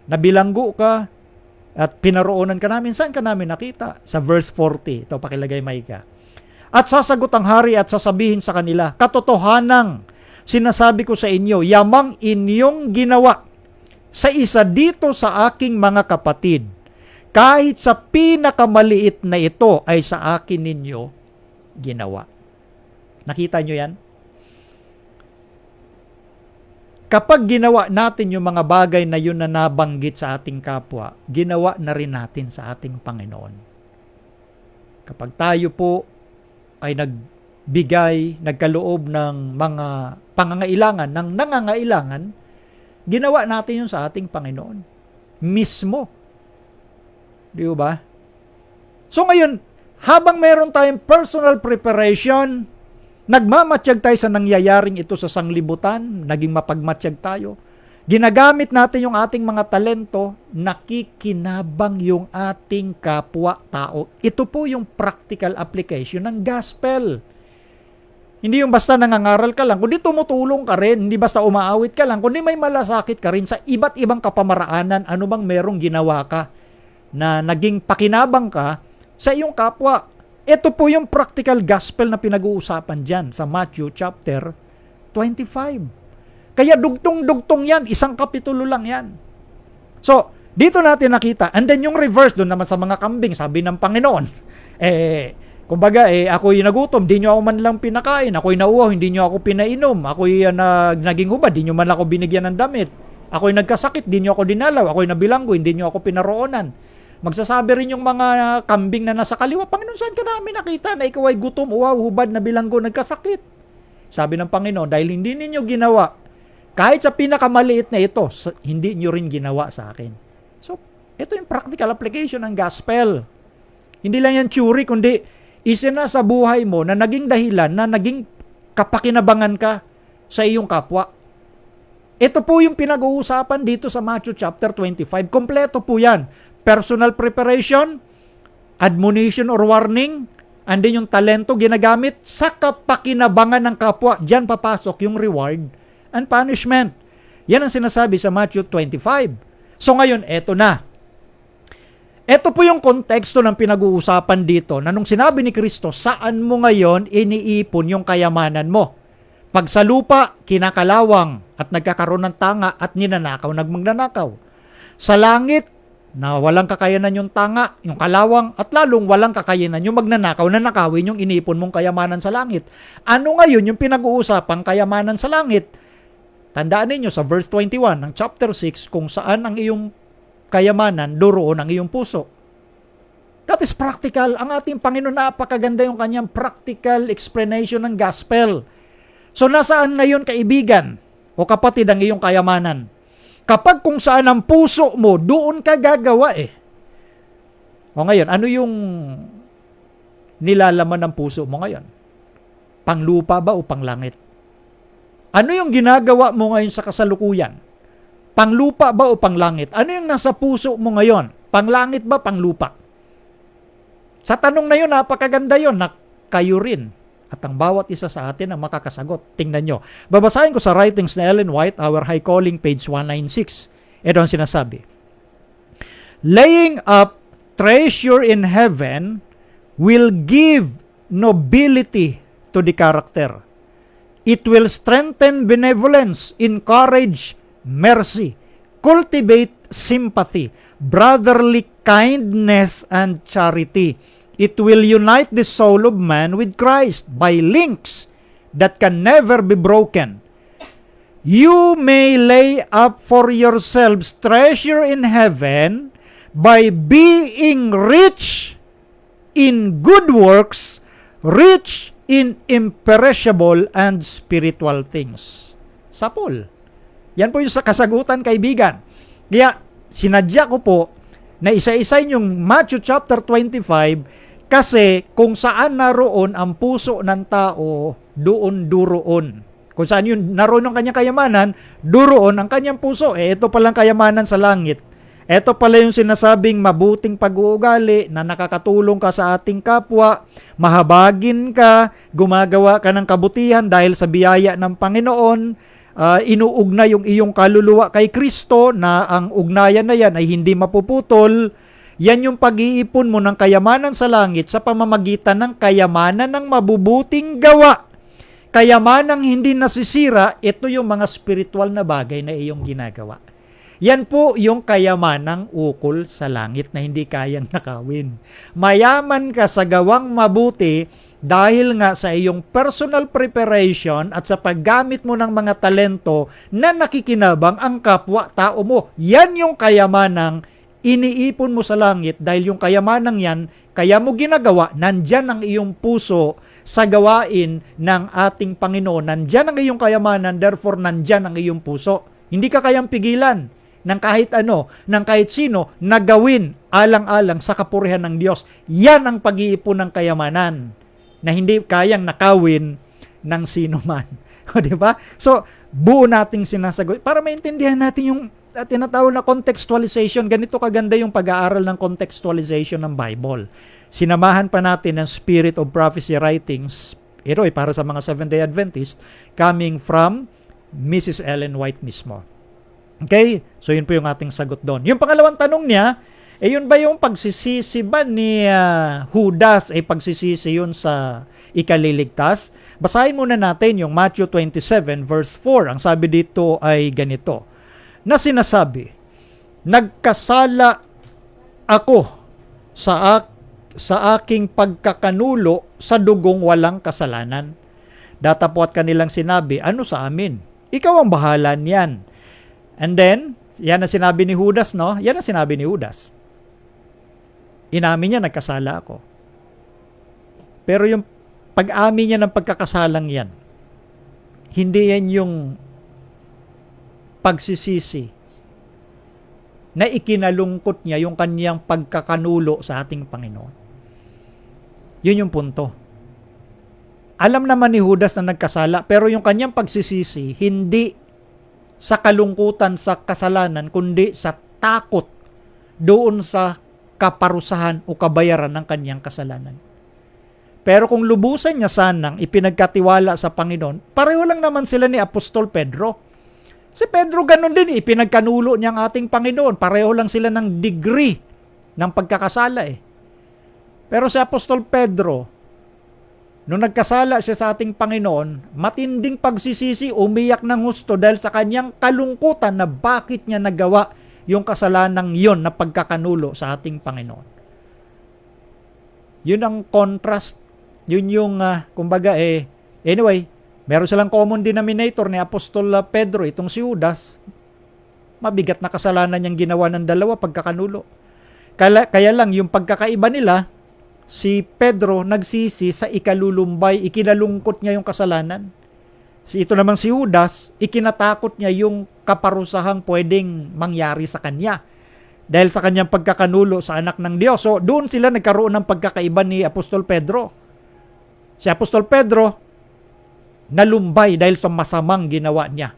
S2: nabilanggo ka, at pinaroonan ka namin? Saan ka namin nakita? Sa verse 40. Ito, pakilagay, Maika. At sasagot ang hari at sasabihin sa kanila, katotohanang sinasabi ko sa inyo, yamang inyong ginawa sa isa dito sa aking mga kapatid, kahit sa pinakamaliit na ito ay sa akin ninyo ginawa. Nakita nyo yan? Kapag ginawa natin yung mga bagay na yun na nabanggit sa ating kapwa, ginawa na rin natin sa ating Panginoon. Kapag tayo po ay nagbigay, nagkaloob ng mga pangangailangan, ng nangangailangan, ginawa natin yun sa ating Panginoon. Mismo. Di ba? So ngayon, habang meron tayong personal preparation, nagmamatsyag tayo sa nangyayaring ito sa sanglibutan, naging mapagmatsyag tayo. Ginagamit natin yung ating mga talento, nakikinabang yung ating kapwa-tao. Ito po yung practical application ng gospel. Hindi yung basta nangangaral ka lang, kundi tumutulong ka rin, hindi basta umaawit ka lang, kundi may malasakit ka rin sa iba't ibang kapamaraanan, ano bang merong ginawa ka na naging pakinabang ka sa iyong kapwa. Ito po yung practical gospel na pinag-uusapan dyan sa Matthew chapter 25. Kaya dugtong-dugtong yan, isang kapitulo lang yan. So, dito natin nakita, and then yung reverse doon naman sa mga kambing, sabi ng Panginoon, kumbaga, ako'y nagutom, di nyo ako man lang pinakain, ako'y nauwaw, hindi nyo ako pinainom, ako'y naging hubad, di nyo man ako binigyan ng damit, ako'y nagkasakit, di nyo ako dinalaw, ako'y nabilanggo, hindi nyo ako pinaroonan. Magsasabi rin yung mga kambing na nasa kaliwa, Panginoon, saan ka namin nakita na ikaw ay gutom, uwaw, hubad, nabilanggo, nagkasakit? Sabi ng Panginoon, dahil hindi ninyo ginawa, kahit sa pinakamaliit na ito, hindi nyo rin ginawa sa akin. So, ito yung practical application ng gospel. Hindi lang yan theory, kundi isina sa buhay mo na naging dahilan, na naging kapakinabangan ka sa iyong kapwa. Ito po yung pinag-uusapan dito sa Matthew chapter 25. Kompleto po yan. Personal preparation, admonition or warning, and then yung talento ginagamit sa kapakinabangan ng kapwa. Diyan papasok yung reward and punishment. Yan ang sinasabi sa Matthew 25. So ngayon, eto na. Ito po yung konteksto ng pinag-uusapan dito na nung sinabi ni Kristo, saan mo ngayon iniipon yung kayamanan mo? Pag sa lupa, kinakalawang at nagkakaroon ng tanga at ninanakaw, nagmagnanakaw. Sa langit, na walang kakayanan yung tanga, yung kalawang, at lalong walang kakayanan yung magnanakaw na nakawin yung inipon mong kayamanan sa langit. Ano ngayon yung pinag-uusapang kayamanan sa langit? Tandaan ninyo sa verse 21 ng chapter 6 kung saan ang iyong kayamanan, doroon ang iyong puso. That is practical. Ang ating Panginoon, napakaganda yung kanyang practical explanation ng gospel. So nasaan ngayon, kaibigan o kapatid, ang iyong kayamanan? Kapag kung saan ang puso mo, doon ka gagawa O ngayon, ano yung nilalaman ng puso mo ngayon? Panglupa ba o panglangit? Ano yung ginagawa mo ngayon sa kasalukuyan? Panglupa ba o panglangit? Ano yung nasa puso mo ngayon? Panglangit ba, panglupa? Sa tanong na yun, napakaganda yun na kayo rin. At ang bawat isa sa atin ang makakasagot. Tingnan nyo. Babasahin ko sa writings na Ellen White, Our High Calling, page 196. Ito ang sinasabi. Laying up treasure in heaven will give nobility to the character. It will strengthen benevolence, encourage mercy, cultivate sympathy, brotherly kindness, and charity. It will unite the soul of man with Christ by links that can never be broken. You may lay up for yourselves treasure in heaven by being rich in good works, rich in imperishable and spiritual things. Sapol. Yan po yung sa kasagutan, kaibigan. Kaya sinadya ko po na isa-isay yung Matthew chapter 25 kasi kung saan naroon ang puso ng tao, doon duroon. Kung saan yun naroon ang kanyang kayamanan, duroon ang kanyang puso. Ito palang kayamanan sa langit. Ito pala yung sinasabing mabuting pag-uugali na nakakatulong ka sa ating kapwa, mahabagin ka, gumagawa ka ng kabutihan dahil sa biyaya ng Panginoon, inuugnay yung iyong kaluluwa kay Kristo na ang ugnayan na yan ay hindi mapuputol. Yan yung pag-iipon mo ng kayamanan sa langit sa pamamagitan ng kayamanan ng mabubuting gawa. Kayamanang hindi nasisira, ito yung mga spiritual na bagay na iyong ginagawa. Yan po yung kayamanang ukol sa langit na hindi kayang nakawin. Mayaman ka sa gawang mabuti dahil nga sa iyong personal preparation at sa paggamit mo ng mga talento na nakikinabang ang kapwa-tao mo. Yan yung kayamanang iniipon mo sa langit dahil yung kayamanang yan, kaya mo ginagawa, nandyan ang iyong puso sa gawain ng ating Panginoon. Nandyan ang iyong kayamanan, therefore nandyan ang iyong puso. Hindi ka kayang pigilan ng kahit ano, ng kahit sino, na gawin alang-alang sa kapurihan ng Diyos. Yan ang pag-iipon ng kayamanan na hindi kayang nakawin ng sino man. O, di ba? So, buo nating sinasagot para maintindihan natin yung tinatawag na contextualization. Ganito kaganda yung pag-aaral ng contextualization ng Bible. Sinamahan pa natin ng Spirit of Prophecy writings. Ito ay para sa mga Seventh-day Adventist coming from Mrs. Ellen White mismo. Okay? So, yun po yung ating sagot doon. Yung pangalawang tanong niya, yun ba yung pagsisisi ba ni Judas ay pagsisisi yun sa ikaliligtas? Basahin muna natin yung Matthew 27 verse 4. Ang sabi dito ay ganito, na sinasabi, nagkasala ako sa aking pagkakanulo sa dugong walang kasalanan. Datapwat kanilang sinabi, ano sa amin? Ikaw ang bahala niyan. And then, yan ang sinabi ni Judas, no? Yan ang sinabi ni Judas. Inamin niya, nagkasala ako. Pero yung pag-amin niya ng pagkakasalang yan, hindi yan yung pagsisisi na ikinalungkot niya yung kanyang pagkakanulo sa ating Panginoon. Yun yung punto. Alam naman ni Judas na nagkasala, pero yung kanyang pagsisisi, hindi sa kalungkutan sa kasalanan, kundi sa takot doon sa kaparusahan o kabayaran ng kanyang kasalanan. Pero kung lubusan niya sanang ipinagkatiwala sa Panginoon, pareho lang naman sila ni Apostol Pedro. Si Pedro ganun din, ipinagkanulo niya ang ating Panginoon. Pareho lang sila ng degree ng pagkakasala eh. Pero si Apostol Pedro, nung nagkasala siya sa ating Panginoon, matinding pagsisisi, umiyak ng husto dahil sa kanyang kalungkutan na bakit niya nagawa yung kasalanang yon na pagkakanulo sa ating Panginoon. Yun ang contrast. Yun yung, kumbaga anyway, meron silang common denominator ni Apostol Pedro, itong si Judas. Mabigat na kasalanan niyang ginawa ng dalawa, pagkakanulo. Kaya lang, yung pagkakaiba nila, si Pedro nagsisi sa ikalulumbay, ikinalungkot niya yung kasalanan. Ito naman si Judas, ikinatakot niya yung kaparusahang pwedeng mangyari sa kanya dahil sa kanyang pagkakanulo sa anak ng Diyos. So, doon sila nagkaroon ng pagkakaiba ni Apostol Pedro. Si Apostol Pedro, nalumbay dahil sa masamang ginawa niya.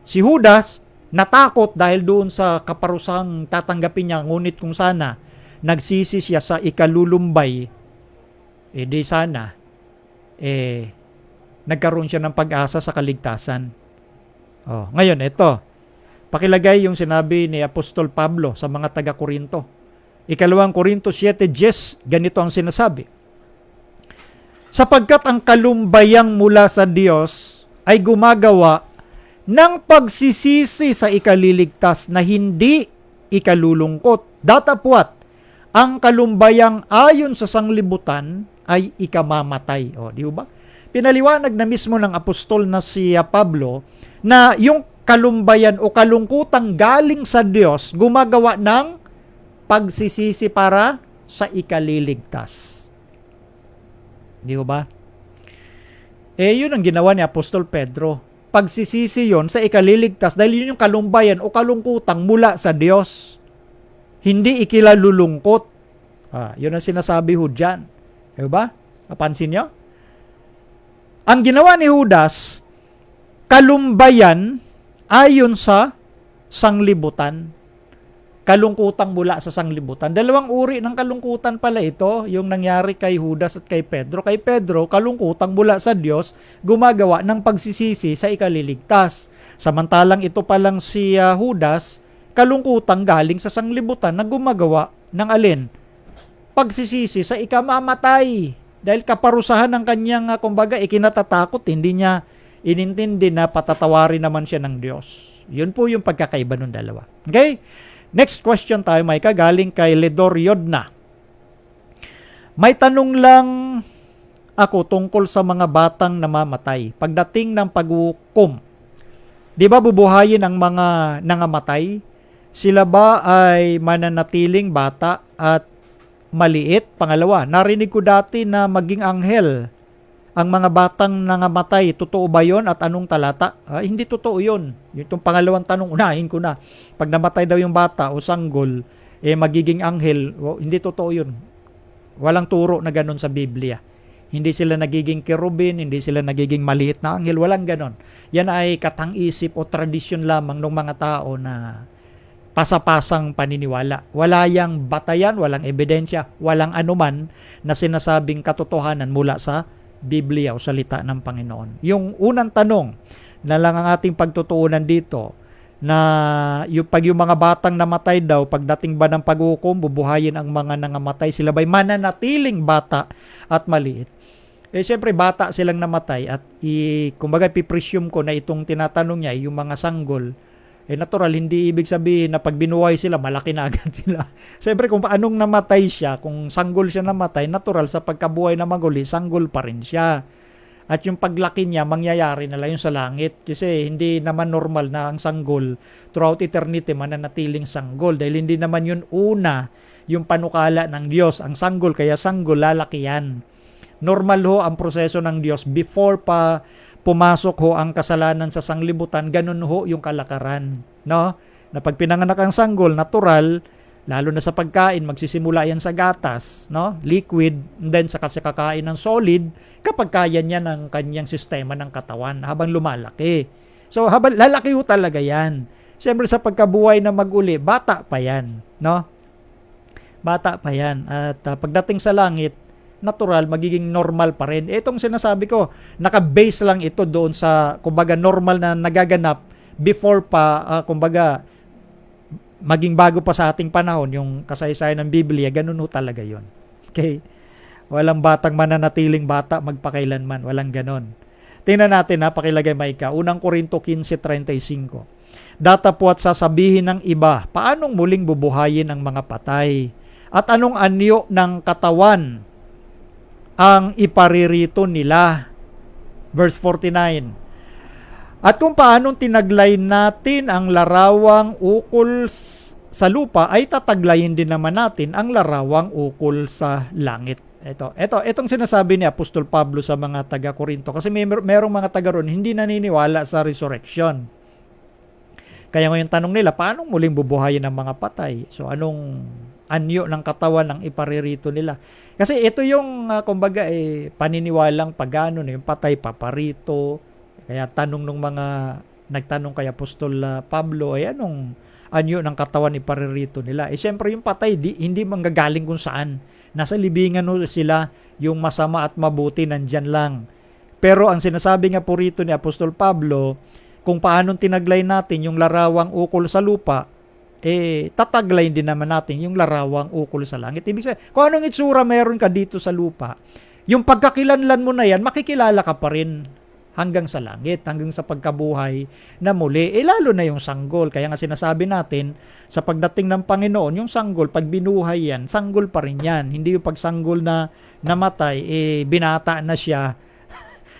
S2: Si Judas, natakot dahil doon sa kaparusahang tatanggapin niya, ngunit kung sana nagsisi siya sa ikalulumbay, di sana, nagkaroon siya ng pag-asa sa kaligtasan. Ngayon, ito. Pakilagay yung sinabi ni Apostol Pablo sa mga taga-Korinto. 2 Korinto 7:10, ganito ang sinasabi. Sapagkat ang kalumbayang mula sa Diyos ay gumagawa ng pagsisisi sa ikaliligtas na hindi ikalulungkot. Datapwat, ang kalumbayang ayon sa sanglibutan ay ikamamatay. Di ba? Pinaliwanag na mismo ng apostol na si Pablo na yung kalumbayan o kalungkutang galing sa Diyos gumagawa ng pagsisisi para sa ikaliligtas. Di ba? Yun ang ginawa ni Apostol Pedro. pagsisisi yon sa ikaliligtas dahil yun yung kalumbayan o kalungkutang mula sa Diyos. Hindi ikilalulungkot. Yun ang sinasabi ho dyan. Diba? Napansin nyo? Ang ginawa ni Judas, kalumbayan ayon sa sanglibutan. Kalungkutang mula sa sanglibutan. Dalawang uri ng kalungkutan pala ito, yung nangyari kay Judas at kay Pedro. Kay Pedro, kalungkutang mula sa Diyos, gumagawa ng pagsisisi sa ikaliligtas. Samantalang ito palang si Judas, kalungkutang galing sa sanglibutan na gumagawa ng alin? Pagsisisi sa ikamamatay. Dahil kaparusahan ng kanyang, kumbaga, ikinatatakot, hindi niya inintindi na patatawarin naman siya ng Diyos. Yun po yung pagkakaiba ng dalawa. Okay? Next question tayo, Micah, galing kay Ledor Yodna. May tanong lang ako tungkol sa mga batang namamatay. Pagdating ng paghukom, di ba bubuhayin ang mga nangamatay? Sila ba ay mananatiling bata at maliit? Pangalawa, narinig ko dati na maging anghel ang mga batang nangamatay. Totoo ba yon at anong talata? Hindi totoo yon. Itong pangalawang tanong, unahin ko na. Pag namatay daw yung bata o sanggol, magiging anghel. Hindi totoo yun. Walang turo na ganon sa Biblia. Hindi sila nagiging kerubin, hindi sila nagiging maliit na anghel. Walang ganon. Yan ay katang-isip o tradisyon lamang ng mga tao na pasapasang paniniwala. Wala yang batayan, walang ebidensya, walang anuman na sinasabing katotohanan mula sa Biblia o salita ng Panginoon. Yung unang tanong na lang ang ating pagtutuunan dito, na yung mga batang namatay daw, pagdating ba ng paghukom, bubuhayin ang mga nangamatay, sila ba'y mananatiling bata at maliit? Siyempre, bata silang namatay at kumbaga pipresume ko na itong tinatanong niya, yung mga sanggol, natural, hindi ibig sabihin na pag binuhay sila, malaki na agad sila. Siyempre, kung paanong namatay siya, kung sanggol siya namatay, natural, sa pagkabuhay na maguli, sanggol pa rin siya. At yung paglaki niya, mangyayari na lang yung sa langit. Kasi hindi naman normal na ang sanggol throughout eternity mananatiling sanggol. Dahil hindi naman yun una, yung panukala ng Diyos. Ang sanggol, kaya sanggol, lalaki yan. Normal ho ang proseso ng Diyos before pa pumasok ho ang kasalanan sa sanglibutan, ganun ho yung kalakaran, no? Na pag pinanganak ang sanggol, natural, lalo na sa pagkain, magsisimula yan sa gatas, no? Liquid, and then saka kakain ng solid, kapag kaya niya ng kanyang sistema ng katawan habang lumalaki. So, habang lalaki ho talaga yan. Siyempre sa pagkabuhay na maguli, bata pa yan, no? Bata pa yan. At pagdating sa langit, natural, magiging normal pa rin. Itong sinasabi ko, naka-base lang ito doon sa, kumbaga, normal na nagaganap before pa, kumbaga, maging bago pa sa ating panahon, yung kasaysayan ng Biblia, ganun ho talaga yon. Okay? Walang batang mananatiling bata magpakailanman. Walang ganon. Tingnan natin, pakilagay Micah. Unang Korinto 15:35. Datapwat sasabihin ng iba, paanong muling bubuhayin ang mga patay? At anong anyo ng katawan ang iparirito nila? Verse 49. At kung paanong tinaglayin natin ang larawang ukol sa lupa, ay tataglayin din naman natin ang larawang ukol sa langit. Itong sinasabi ni Apostol Pablo sa mga taga-Korinto. Kasi merong mga taga ron hindi naniniwala sa resurrection. Kaya ngayon tanong nila, paanong muling bubuhayin ang mga patay? So anong anyo ng katawan ang iparirito nila? Kasi ito yung kumbaga paniniwalang pagano na yung patay paparito. Kaya tanong ng mga nagtanong kay Apostol Pablo ay anong anyo ng katawan iparirito nila? Siyempre yung patay hindi manggagaling kung saan. Nasa libingan sila, yung masama at mabuti nandyan lang. Pero ang sinasabi nga po rito ni Apostol Pablo, kung paanong tinaglay natin yung larawang ukol sa lupa, tataglayin din naman natin yung larawang ukol sa langit. Ibig sabihin, kung anong itsura meron ka dito sa lupa, yung pagkakilanlan mo na yan, makikilala ka pa rin hanggang sa langit, hanggang sa pagkabuhay na muli. Lalo na yung sanggol. Kaya nga sinasabi natin, sa pagdating ng Panginoon, yung sanggol, pag binuhay yan, sanggol pa rin yan. Hindi yung pagsanggol na namatay, binata na siya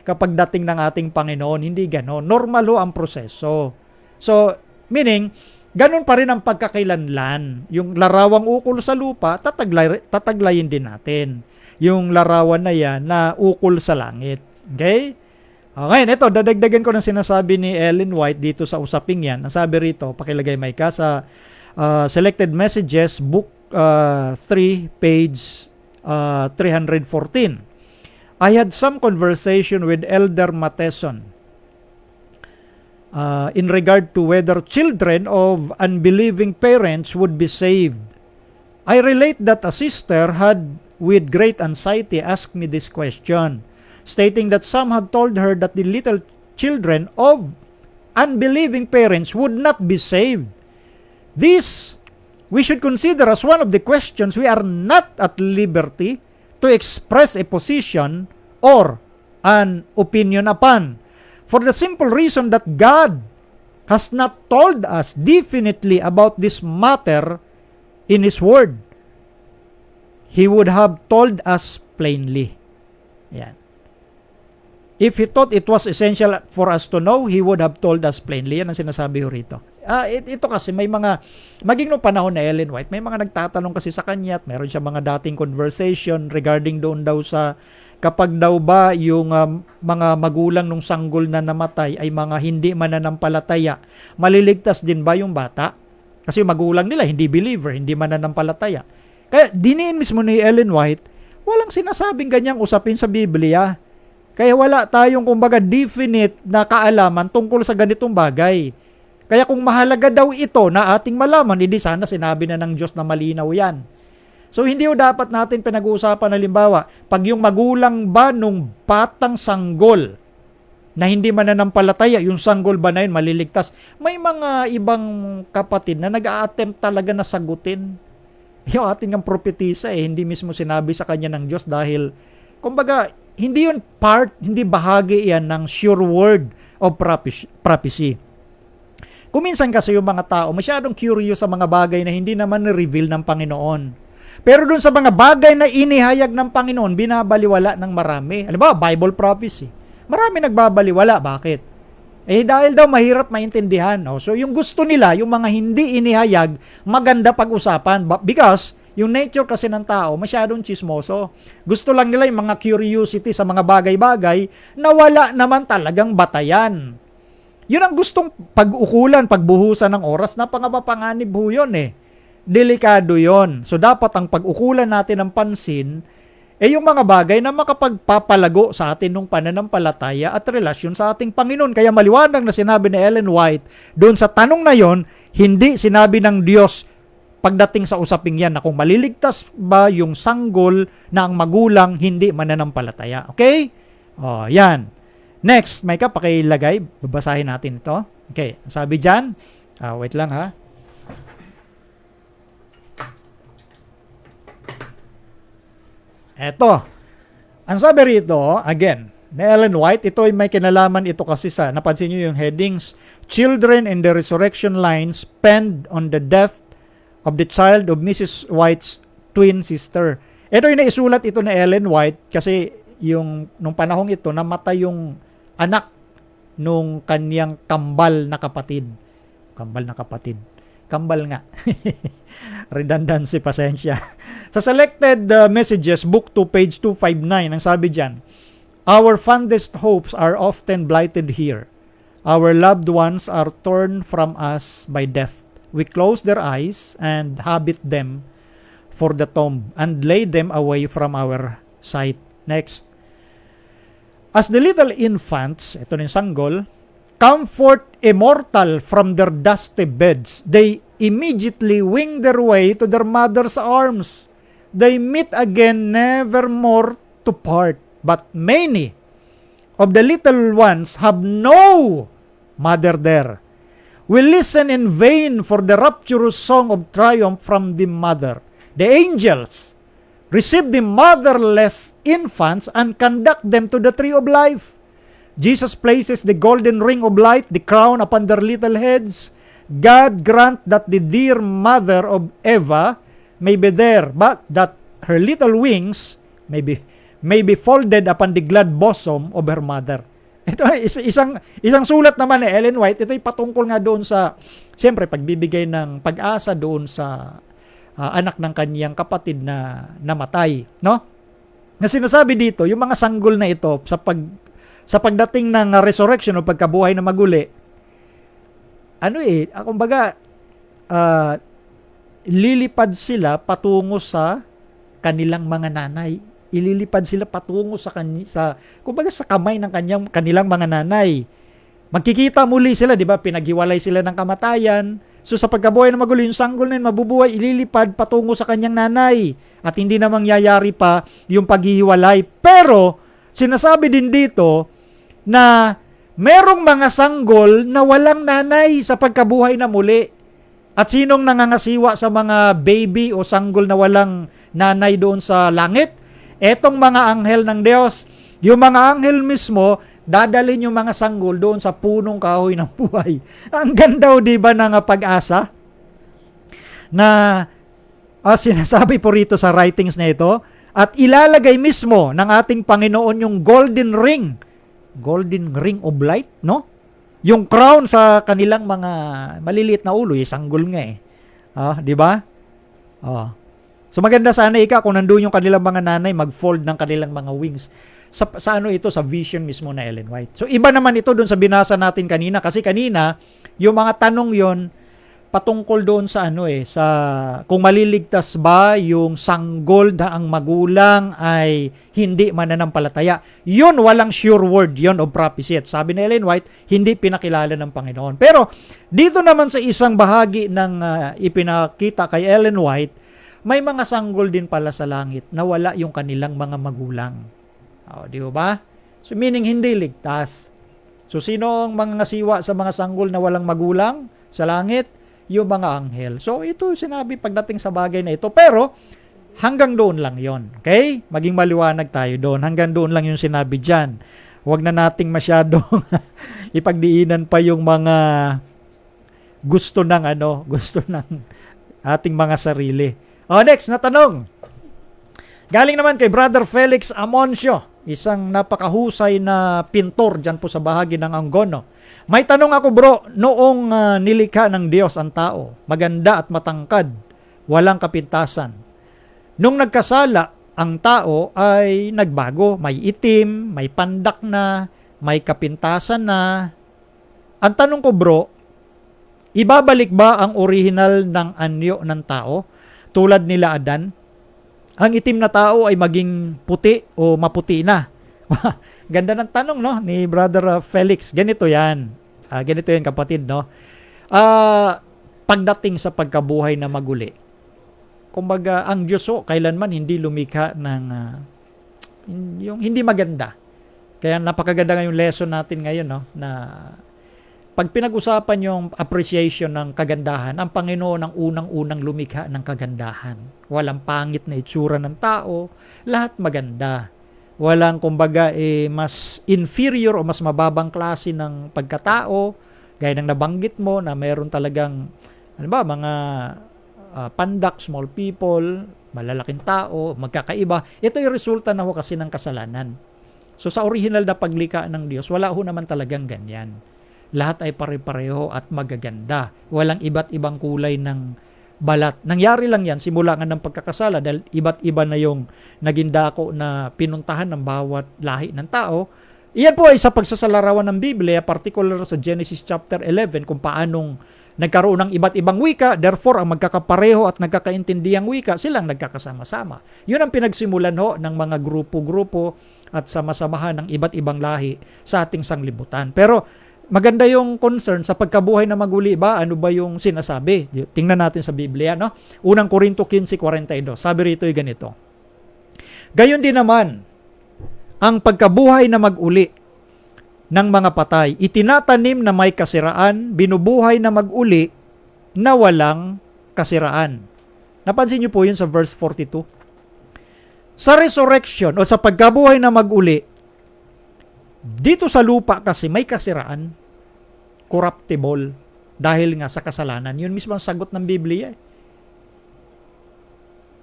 S2: kapag dating ng ating Panginoon. Hindi gano'n. Normal ho ang proseso. So, meaning, ganun pa rin ang pagkakilanlan. Yung larawang ukol sa lupa, tataglayin din natin. Yung larawan na yan na ukol sa langit. Okay? Ngayon, ito, dadagdagan ko ng sinasabi ni Ellen White dito sa usaping yan. Ang sabi rito, pakilagay Micah, sa Selected Messages, Book 3, page 314. I had some conversation with Elder Mateson in regard to whether children of unbelieving parents would be saved. I relate that a sister had, with great anxiety, asked me this question, stating that some had told her that the little children of unbelieving parents would not be saved. This we should consider as one of the questions we are not at liberty to express a position or an opinion upon, for the simple reason that God has not told us definitely about this matter in His Word. He would have told us plainly. Yan. If He thought it was essential for us to know, He would have told us plainly. Yan ang sinasabi ko rito. Ito kasi may mga, maging noong panahon na Ellen White, may mga nagtatanong kasi sa kanya at meron siya mga dating conversation regarding doon daw sa kapag daw ba yung mga magulang nung sanggol na namatay ay mga hindi mananampalataya, maliligtas din ba yung bata? Kasi yung magulang nila hindi believer, hindi mananampalataya. Kaya diniin mismo ni Ellen White, walang sinasabing ganyang usapin sa Biblia. Kaya wala tayong kumbaga definite na kaalaman tungkol sa ganitong bagay. Kaya kung mahalaga daw ito na ating malaman, hindi sana sinabi na ng Diyos na malinaw yan. So hindi o dapat natin pinag-uusapan, halimbawa, pag yung magulang ba nung batang sanggol na hindi mananampalataya, yung sanggol ba na yun maliligtas? May mga ibang kapatid na nag-a-attempt talaga na sagutin. Yung ating ang propetisa hindi mismo sinabi sa kanya ng Diyos dahil, kumbaga, hindi yun part, hindi bahagi yan ng sure word of prophecy. Kuminsan kasi yung mga tao masyadong curious sa mga bagay na hindi naman na-reveal ng Panginoon. Pero dun sa mga bagay na inihayag ng Panginoon, binabaliwala ng marami. Alam ba, Bible prophecy. Marami nagbabaliwala. Bakit? Dahil daw mahirap maintindihan. So yung gusto nila, yung mga hindi inihayag, maganda pag-usapan. Because yung nature kasi ng tao, masyadong chismoso. Gusto lang nila yung mga curiosity sa mga bagay-bagay na wala naman talagang batayan. Yun ang gustong pag-ukulan, pagbuhusan ng oras na pangapapanganib ho yun Delikado yon. So dapat ang pag-ukulan natin ng pansin yung mga bagay na makapagpapalago sa atin ng pananampalataya at relasyon sa ating Panginoon. Kaya maliwanag na sinabi ni Ellen White, doon sa tanong na yon, hindi sinabi ng Diyos pagdating sa usaping yan na kung maliligtas ba yung sanggol na ang magulang hindi mananampalataya. Okay? Yan. Next, Micah, pakilagay. Babasahin natin ito. Okay, sabi dyan. Wait lang ha. Eto. Ang sabi rito, again, ni Ellen White, ito ay may kinalaman ito kasi sa, napansin nyo yung headings, Children in the Resurrection Lines penned on the death of the child of Mrs. White's twin sister. Ito yung naisulat ito ni Ellen White kasi yung nung panahong ito, namatay yung anak nung kanyang kambal na kapatid. Kambal nga. Redundancy, pasensya. Sa Selected Messages, Book 2, page 259, ang sabi dyan, Our fondest hopes are often blighted here. Our loved ones are torn from us by death. We close their eyes and habit them for the tomb and lay them away from our sight. Next. As the little infants, ito na yung sanggol, come forth immortal from their dusty beds, they immediately wing their way to their mother's arms. They meet again, never more to part. But many of the little ones have no mother there. We listen in vain for the rapturous song of triumph from the mother. The angels receive the motherless infants and conduct them to the tree of life. Jesus places the golden ring of light, the crown upon their little heads. God grant that the dear mother of Eva may be there, but that her little wings may be folded upon the glad bosom of her mother. Ito ay isang sulat naman ni Ellen White. Ito ay patungkol nga doon sa, siyempre, pagbibigay ng pag-asa doon sa anak ng kaniyang kapatid na namatay, no? Na sinasabi dito, yung mga sanggol na ito sa pagdating ng resurrection o pagkabuhay na maguli, kumbaga, lilipad sila patungo sa kanilang mga nanay. Ililipad sila patungo kumbaga sa kamay ng kanilang mga nanay. Magkikita muli sila, di ba? Pinaghiwalay sila ng kamatayan. So sa pagkabuhay na maguli, yung sanggol na yun mabubuhay, ililipad patungo sa kanyang nanay. At hindi na mangyayari pa yung paghihiwalay. Pero, sinasabi din dito na merong mga sanggol na walang nanay sa pagkabuhay na muli. At sinong nangangasiwa sa mga baby o sanggol na walang nanay doon sa langit? Etong mga anghel ng Diyos. Yung mga anghel mismo, dadalhin yung mga sanggol doon sa punong kahoy ng buhay. Ang ganda, di ba, ng pag-asa? Na sinasabi po rito sa writings na ito, at ilalagay mismo ng ating Panginoon yung golden ring of light, no? Yung crown sa kanilang mga maliliit na ulo, sanggol nga di ba? So maganda sana kung nandoon yung kanilang mga nanay, mag-fold ng kanilang mga wings. Sa sa vision mismo na Ellen White. So iba naman ito doon sa binasa natin kanina, kasi kanina yung mga tanong yon patungkol doon sa sa kung maliligtas ba yung sanggol na ang magulang ay hindi mananampalataya. Yun, walang sure word yon of prophecy. At sabi ni Ellen White, hindi pinakilala ng Panginoon. Pero dito naman sa isang bahagi ng ipinakita kay Ellen White, may mga sanggol din pala sa langit na wala yung kanilang mga magulang. Di ba? So meaning hindi ligtas. So sino ang mga ngasiwa sa mga sanggol na walang magulang sa langit? Yung mga anghel. So ito sinabi pagdating sa bagay na ito. Pero hanggang doon lang yon. Okay? Maging maliwanag tayo doon. Hanggang doon lang yung sinabi dyan. Huwag na nating masyadong ipagdiinan pa yung mga gusto ng ating mga sarili. Next na tanong. Galing naman kay Brother Felix Amoncio, isang napakahusay na pintor dyan po sa bahagi ng Angono. May tanong ako, bro, noong nilikha ng Diyos ang tao, maganda at matangkad, walang kapintasan. Nung nagkasala, ang tao ay nagbago. May itim, may pandak na, may kapintasan na. Ang tanong ko, bro, ibabalik ba ang original ng anyo ng tao? Tulad nila Adan, ang itim na tao ay maging puti o maputi na. Ganda ng tanong, no, ni Brother Felix. Ganito yan. Ganito yan, kapatid, no. Pagdating sa pagkabuhay na maguli, kumbaga, ang Diyos kailanman hindi lumikha ng yung hindi maganda. Kaya napakaganda ngayong lesson natin ngayon, no, na pag pinag-usapan yung appreciation ng kagandahan, ang Panginoon ang unang-unang lumikha ng kagandahan. Walang pangit na itsura ng tao, lahat maganda. Walang kumbaga mas inferior o mas mababang klase ng pagkatao, gaya ng nabanggit mo na mayroon talagang mga pandak, small people, malalaking tao, magkakaiba. Ito yung resulta na kasi ng kasalanan. So sa original na paglikha ng Diyos, wala naman talagang ganyan. Lahat ay pare-pareho at magaganda. Walang iba't ibang kulay ng balat. Nangyari lang yan simula nga ng pagkakasala dahil iba't iba na yung naging dako na pinuntahan ng bawat lahi ng tao. Iyan po ay sa pagsasalarawan ng Biblia, particular sa Genesis chapter 11, kung paanong nagkaroon ng iba't ibang wika. Therefore, ang magkakapareho at nagkakaintindiyang wika, silang nagkakasama-sama. Yun ang pinagsimulan ng mga grupo-grupo at sama-samahan ng iba't ibang lahi sa ating sanglibutan. Pero maganda yung concern sa pagkabuhay na maguli ba? Ano ba yung sinasabi? Tingnan natin sa Biblia, no? Unang Korinto 15:42. Sabi rito ay ganito. Gayon din naman, ang pagkabuhay na maguli ng mga patay, itinatanim na may kasiraan, binubuhay na maguli na walang kasiraan. Napansin niyo po yun sa verse 42. Sa resurrection o sa pagkabuhay na maguli, dito sa lupa kasi may kasiraan, corruptible, dahil nga sa kasalanan. Yun mismo ang sagot ng Biblia.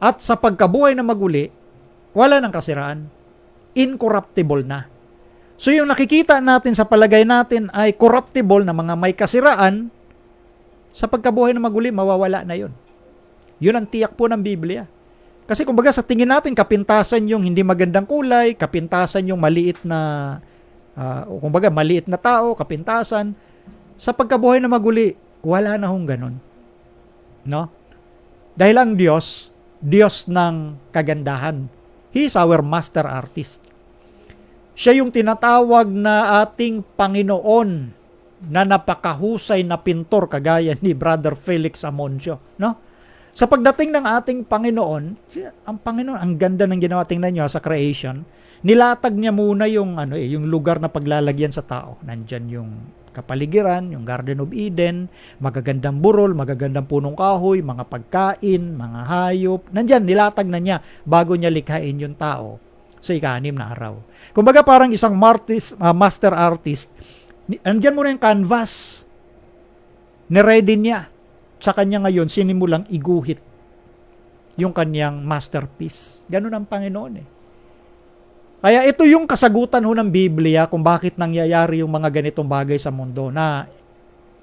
S2: At sa pagkabuhay na maguli, wala ng kasiraan. Incorruptible na. So yung nakikita natin sa palagay natin ay corruptible na mga may kasiraan, sa pagkabuhay na maguli, mawawala na yun. Yun ang tiyak po ng Biblia. Kasi kumbaga sa tingin natin, kapintasan yung hindi magandang kulay, kapintasan yung maliit na kumbaga maliit na tao, kapintasan. Sa pagkabuhay na maguli, wala na hong ganun. No? Dahil ang Diyos, Diyos ng kagandahan. He is our master artist. Siya yung tinatawag na ating Panginoon na napakahusay na pintor kagaya ni Brother Felix Amoncio. No? Sa pagdating ng ating Panginoon, ang Panginoon, ang ganda ng ginawa, tingnan nyo sa creation, nilatag niya muna yung, yung lugar na paglalagyan sa tao. Nandyan yung kapaligiran, yung Garden of Eden, magagandang burol, magagandang punong kahoy, mga pagkain, mga hayop. Nandyan, nilatag na niya bago niya likhain yung tao sa ika-6 na araw. Kumbaga parang isang master artist, nandyan muna yung canvas. Niready niya. Sa kanya ngayon, sinimulang iguhit yung kanyang masterpiece. Ganun ang Panginoon eh. Kaya ito yung kasagutan ho ng Biblia kung bakit nangyayari yung mga ganitong bagay sa mundo, na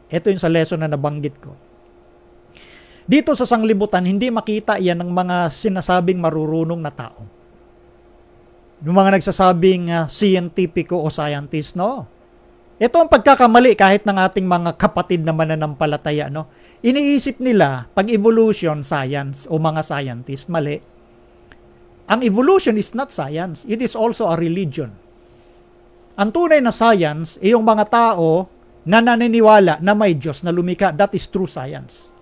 S2: ito yung sa lesson na nabanggit ko. Dito sa sanglibutan, hindi makita yan ng mga sinasabing marurunong na tao. Yung mga nagsasabing scientifico o scientist, no? Ito ang pagkakamali kahit ng ating mga kapatid na mananampalataya, no? Iniisip nila pag evolution, science o mga scientist, mali. Ang evolution is not science. It is also a religion. Ang tunay na science ay yung mga tao na naniniwala na may Diyos na lumikha. That is true science.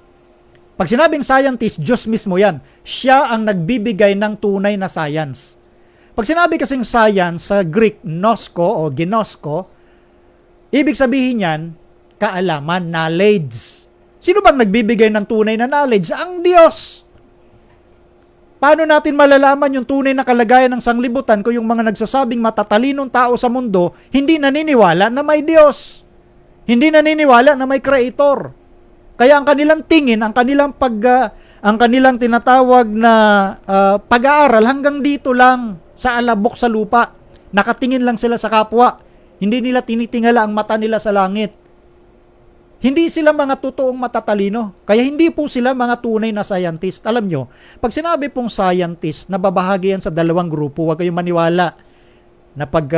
S2: Pag sinabing scientist, Diyos mismo yan. Siya ang nagbibigay ng tunay na science. Pag sinabi kasing science sa Greek, gnosko o ginosko, ibig sabihin yan, kaalaman, knowledge. Sino bang nagbibigay ng tunay na knowledge? Ang Diyos. Paano natin malalaman yung tunay na kalagayan ng sanglibutan kung yung mga nagsasabing matatalinong tao sa mundo hindi naniniwala na may Diyos? Hindi naniniwala na may Creator. Kaya ang kanilang tingin, ang kanilang tinatawag na pag-aaral hanggang dito lang sa alabok sa lupa. Nakatingin lang sila sa kapwa. Hindi nila tinitingala ang mata nila sa langit. Hindi sila mga totoong matatalino. Kaya hindi po sila mga tunay na scientist. Alam nyo, pag sinabi pong scientist, nababahagi yan sa dalawang grupo. Huwag kayong maniwala na pag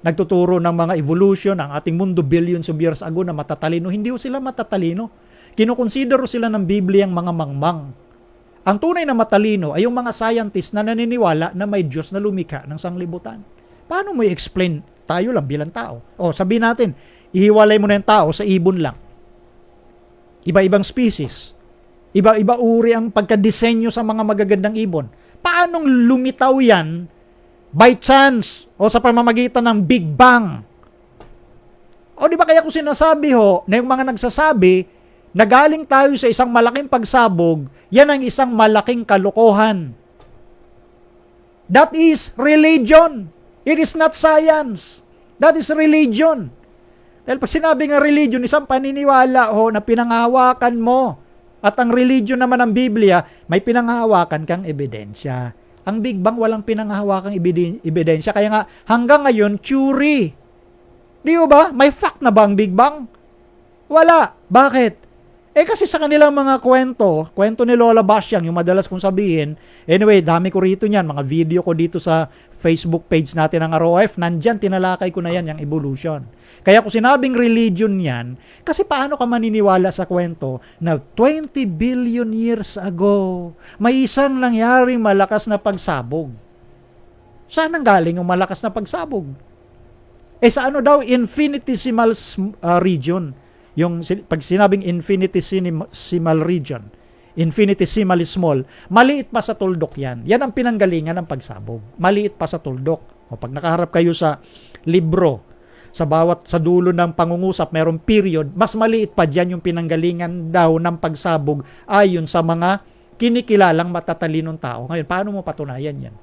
S2: nagtuturo ng mga evolution, ang ating mundo billions of years ago na matatalino, hindi po sila matatalino. Kinukonsidero sila ng Biblia ang mga mangmang. Ang tunay na matalino ay yung mga scientist na naniniwala na may Diyos na lumikha ng sanglibutan. Paano mo i-explain? Tayo lang bilang tao. O sabihin natin, ihiwalay mo na yung tao sa ibon lang. Iba-ibang species. Iba-iba uri ang pagkadisenyo sa mga magagandang ibon. Paanong lumitaw yan by chance o sa pamamagitan ng Big Bang? O di ba kaya ko sinasabi ho na yung mga nagsasabi na galing tayo sa isang malaking pagsabog, yan ang isang malaking kalokohan. That is religion. It is not science. That is religion. Dahil pag sinabi nga religion, isang paniniwala ho na pinanghahawakan mo. At ang religion naman ng Biblia, may pinanghahawakan kang ebidensya. Ang Big Bang walang pinanghahawakang ebidensya. Kaya nga hanggang ngayon, theory. Di ba? May fact na ba ang Big Bang? Wala. Bakit? Kasi sa kanilang mga kwento ni Lola Basyang, yung madalas kong sabihin, anyway, dami ko rito niyan, mga video ko dito sa Facebook page natin ng ROF, nandyan, tinalakay ko na yan, yung evolution. Kaya kung sinabing religion yan, kasi paano ka maniniwala sa kwento na 20 billion years ago, may isang nangyaring malakas na pagsabog? Saan ang galing yung malakas na pagsabog? Sa ano daw? Infinitesimal region. Yung pag sinabing infinitesimal region, infinitesimally small, maliit pa sa tuldok yan. Yan ang pinanggalingan ng pagsabog. Maliit pa sa tuldok. O pag nakaharap kayo sa libro, sa dulo ng pangungusap, merong period, mas maliit pa dyan yung pinanggalingan daw ng pagsabog ayon sa mga kinikilalang matatalinong tao. Ngayon, paano mo patunayan yan?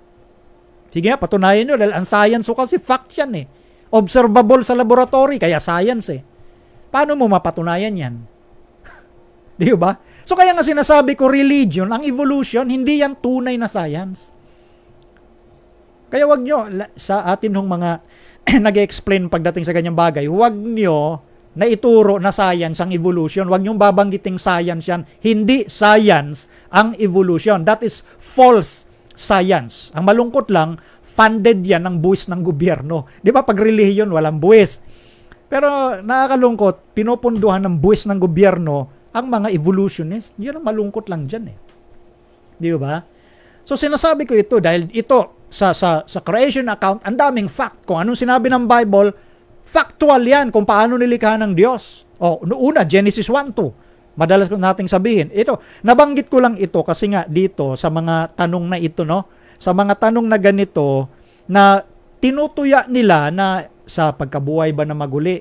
S2: Sige nga, patunayan nyo. Dahil ang science kasi fact yan eh. Observable sa laboratory, kaya science eh. Paano mo mapatunayan yan? Di ba? So kaya nga sinasabi ko, religion, ang evolution, hindi yan tunay na science. Kaya wag nyo, sa atin hong mga nag-explain pagdating sa ganyang bagay, wag nyo na ituro na science ang evolution. Wag nyo babanggiting science yan. Hindi science ang evolution. That is false science. Ang malungkot lang, funded yan ng buwis ng gobyerno. Di ba pag relihiyon, walang buwis. Pero nakakalungkot, pinupunduhan ng buwis ng gobyerno ang mga evolutionists. Yun ang malungkot lang dyan eh. Di ba? So sinasabi ko ito dahil ito sa creation account, ang daming fact. Kung anong sinabi ng Bible, factual yan kung paano nilikha ng Diyos. Una, Genesis 1:2. Madalas ko nating sabihin. Ito, nabanggit ko lang ito kasi nga dito sa mga tanong na ito, no? Sa mga tanong na ganito na tinutuya nila na sa pagkabuhay ba na maguli,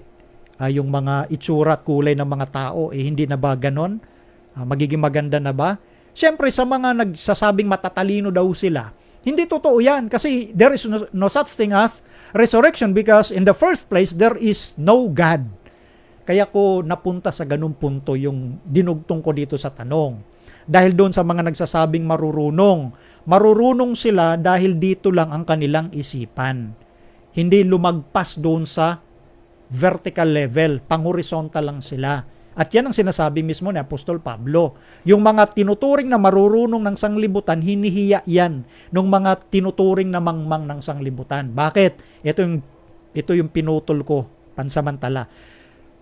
S2: yung mga itsura at kulay ng mga tao, hindi na ba ganon? Magiging maganda na ba? Siyempre, sa mga nagsasabing matatalino daw sila, hindi totoo yan kasi there is no such thing as resurrection because in the first place, there is no God. Kaya ko napunta sa ganung punto yung dinugtong ko dito sa tanong. Dahil doon sa mga nagsasabing marurunong. Marurunong sila dahil dito lang ang kanilang isipan. Hindi lumagpas doon sa vertical level. Pang-horizontal lang sila. At yan ang sinasabi mismo ni Apostol Pablo. Yung mga tinuturing na marurunong ng sanglibutan, hinihiya yan ng mga tinuturing na mangmang ng sanglibutan. Bakit? Ito yung pinutol ko pansamantala.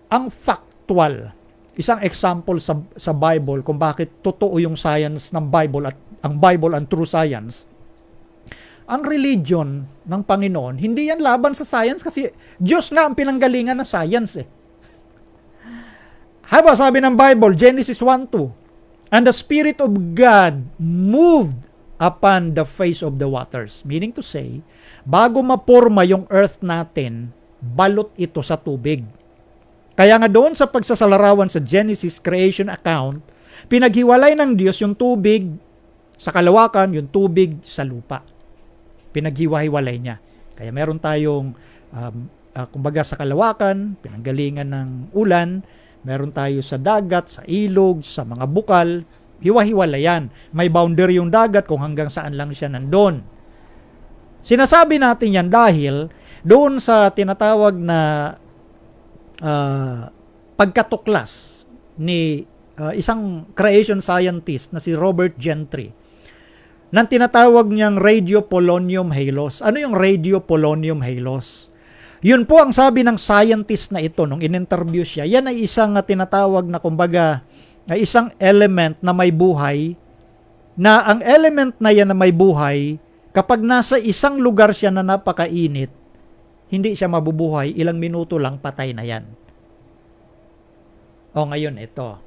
S2: Ang factual, isang example sa Bible kung bakit totoo yung science ng Bible at ang Bible ang true science. Ang religion ng Panginoon, hindi yan laban sa science kasi Diyos nga ang pinanggalingan ng science eh. Haba sabi ng Bible, Genesis 1:2, and the Spirit of God moved upon the face of the waters. Meaning to say, bago maporma yung earth natin, balot ito sa tubig. Kaya nga doon sa pagsasalarawan sa Genesis creation account, pinaghiwalay ng Diyos yung tubig sa kalawakan, yung tubig sa lupa. Pinaghiwa-hiwalay niya. Kaya meron tayong, kumbaga sa kalawakan, pinanggalingan ng ulan, meron tayo sa dagat, sa ilog, sa mga bukal, hiwa-hiwalay yan. May boundary yung dagat kung hanggang saan lang siya nandun. Sinasabi natin yan dahil doon sa tinatawag na pagkatuklas ni isang creation scientist na si Robert Gentry nang tinatawag niyang radiopolonium halos. Ano yung radiopolonium halos? Yun po ang sabi ng scientist na ito nung in-interview siya. Yan ay isang tinatawag na kumbaga isang element na may buhay na ang element na yan na may buhay kapag nasa isang lugar siya na napakainit, hindi siya mabubuhay, ilang minuto lang patay na yan. Ngayon ito.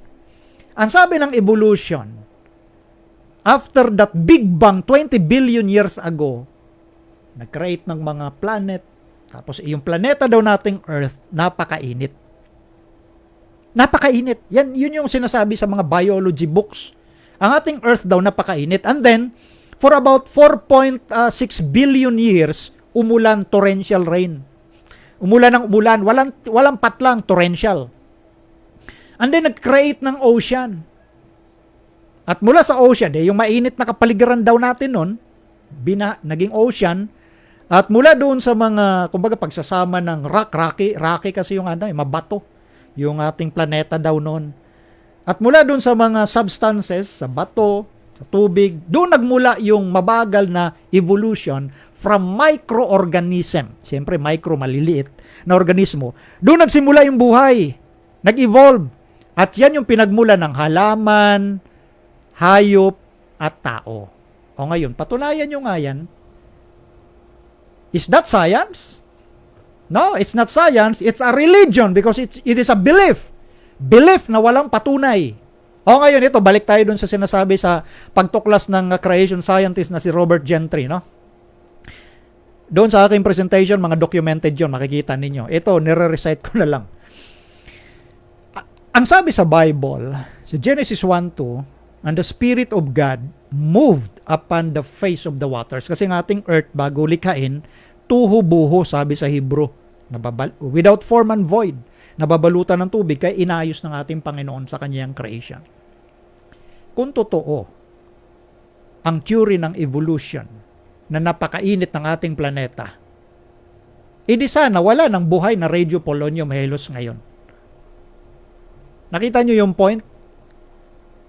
S2: Ang sabi ng evolution, after that Big Bang 20 billion years ago, nag-create ng mga planet, tapos yung planeta daw nating Earth, napakainit. Napakainit. Yun yung sinasabi sa mga biology books. Ang ating Earth daw napakainit. And then, for about 4.6 billion years, umulan torrential rain. Umulan ng umulan, walang patlang torrential. And then nag-create ng ocean. At mula sa ocean, yung mainit na kapaligiran daw natin nun, naging ocean. At mula doon sa mga, kumbaga pagsasama ng rocky kasi yung mabato, yung ating planeta daw noon. At mula doon sa mga substances, sa bato, sa tubig, doon nagmula yung mabagal na evolution from microorganism. Siyempre, micro, maliliit na organismo. Doon nagsimula yung buhay. Nag-evolve. At yan yung pinagmula ng halaman, hayop, at tao. Ngayon, patunayan nyo nga yan. Is that science? No, it's not science. It's a religion because it is a belief. Belief na walang patunay. Ngayon ito, balik tayo dun sa sinasabi sa pagtuklas ng creation scientist na si Robert Gentry, no? Doon sa aking presentation, mga documented yun, makikita ninyo. Ito, nire-recite ko na lang. Ang sabi sa Bible, sa Genesis 1:2, and the Spirit of God moved upon the face of the waters. Kasi ng ating earth, bago likhain, tuho-buho, sabi sa Hebrew. Without form and void. Nababalutan ng tubig, kaya inayos ng ating Panginoon sa kanyang creation. Kung totoo, ang theory ng evolution na napakainit ng ating planeta, di sana wala ng buhay na radiopolonium halos ngayon. Nakita nyo yung point?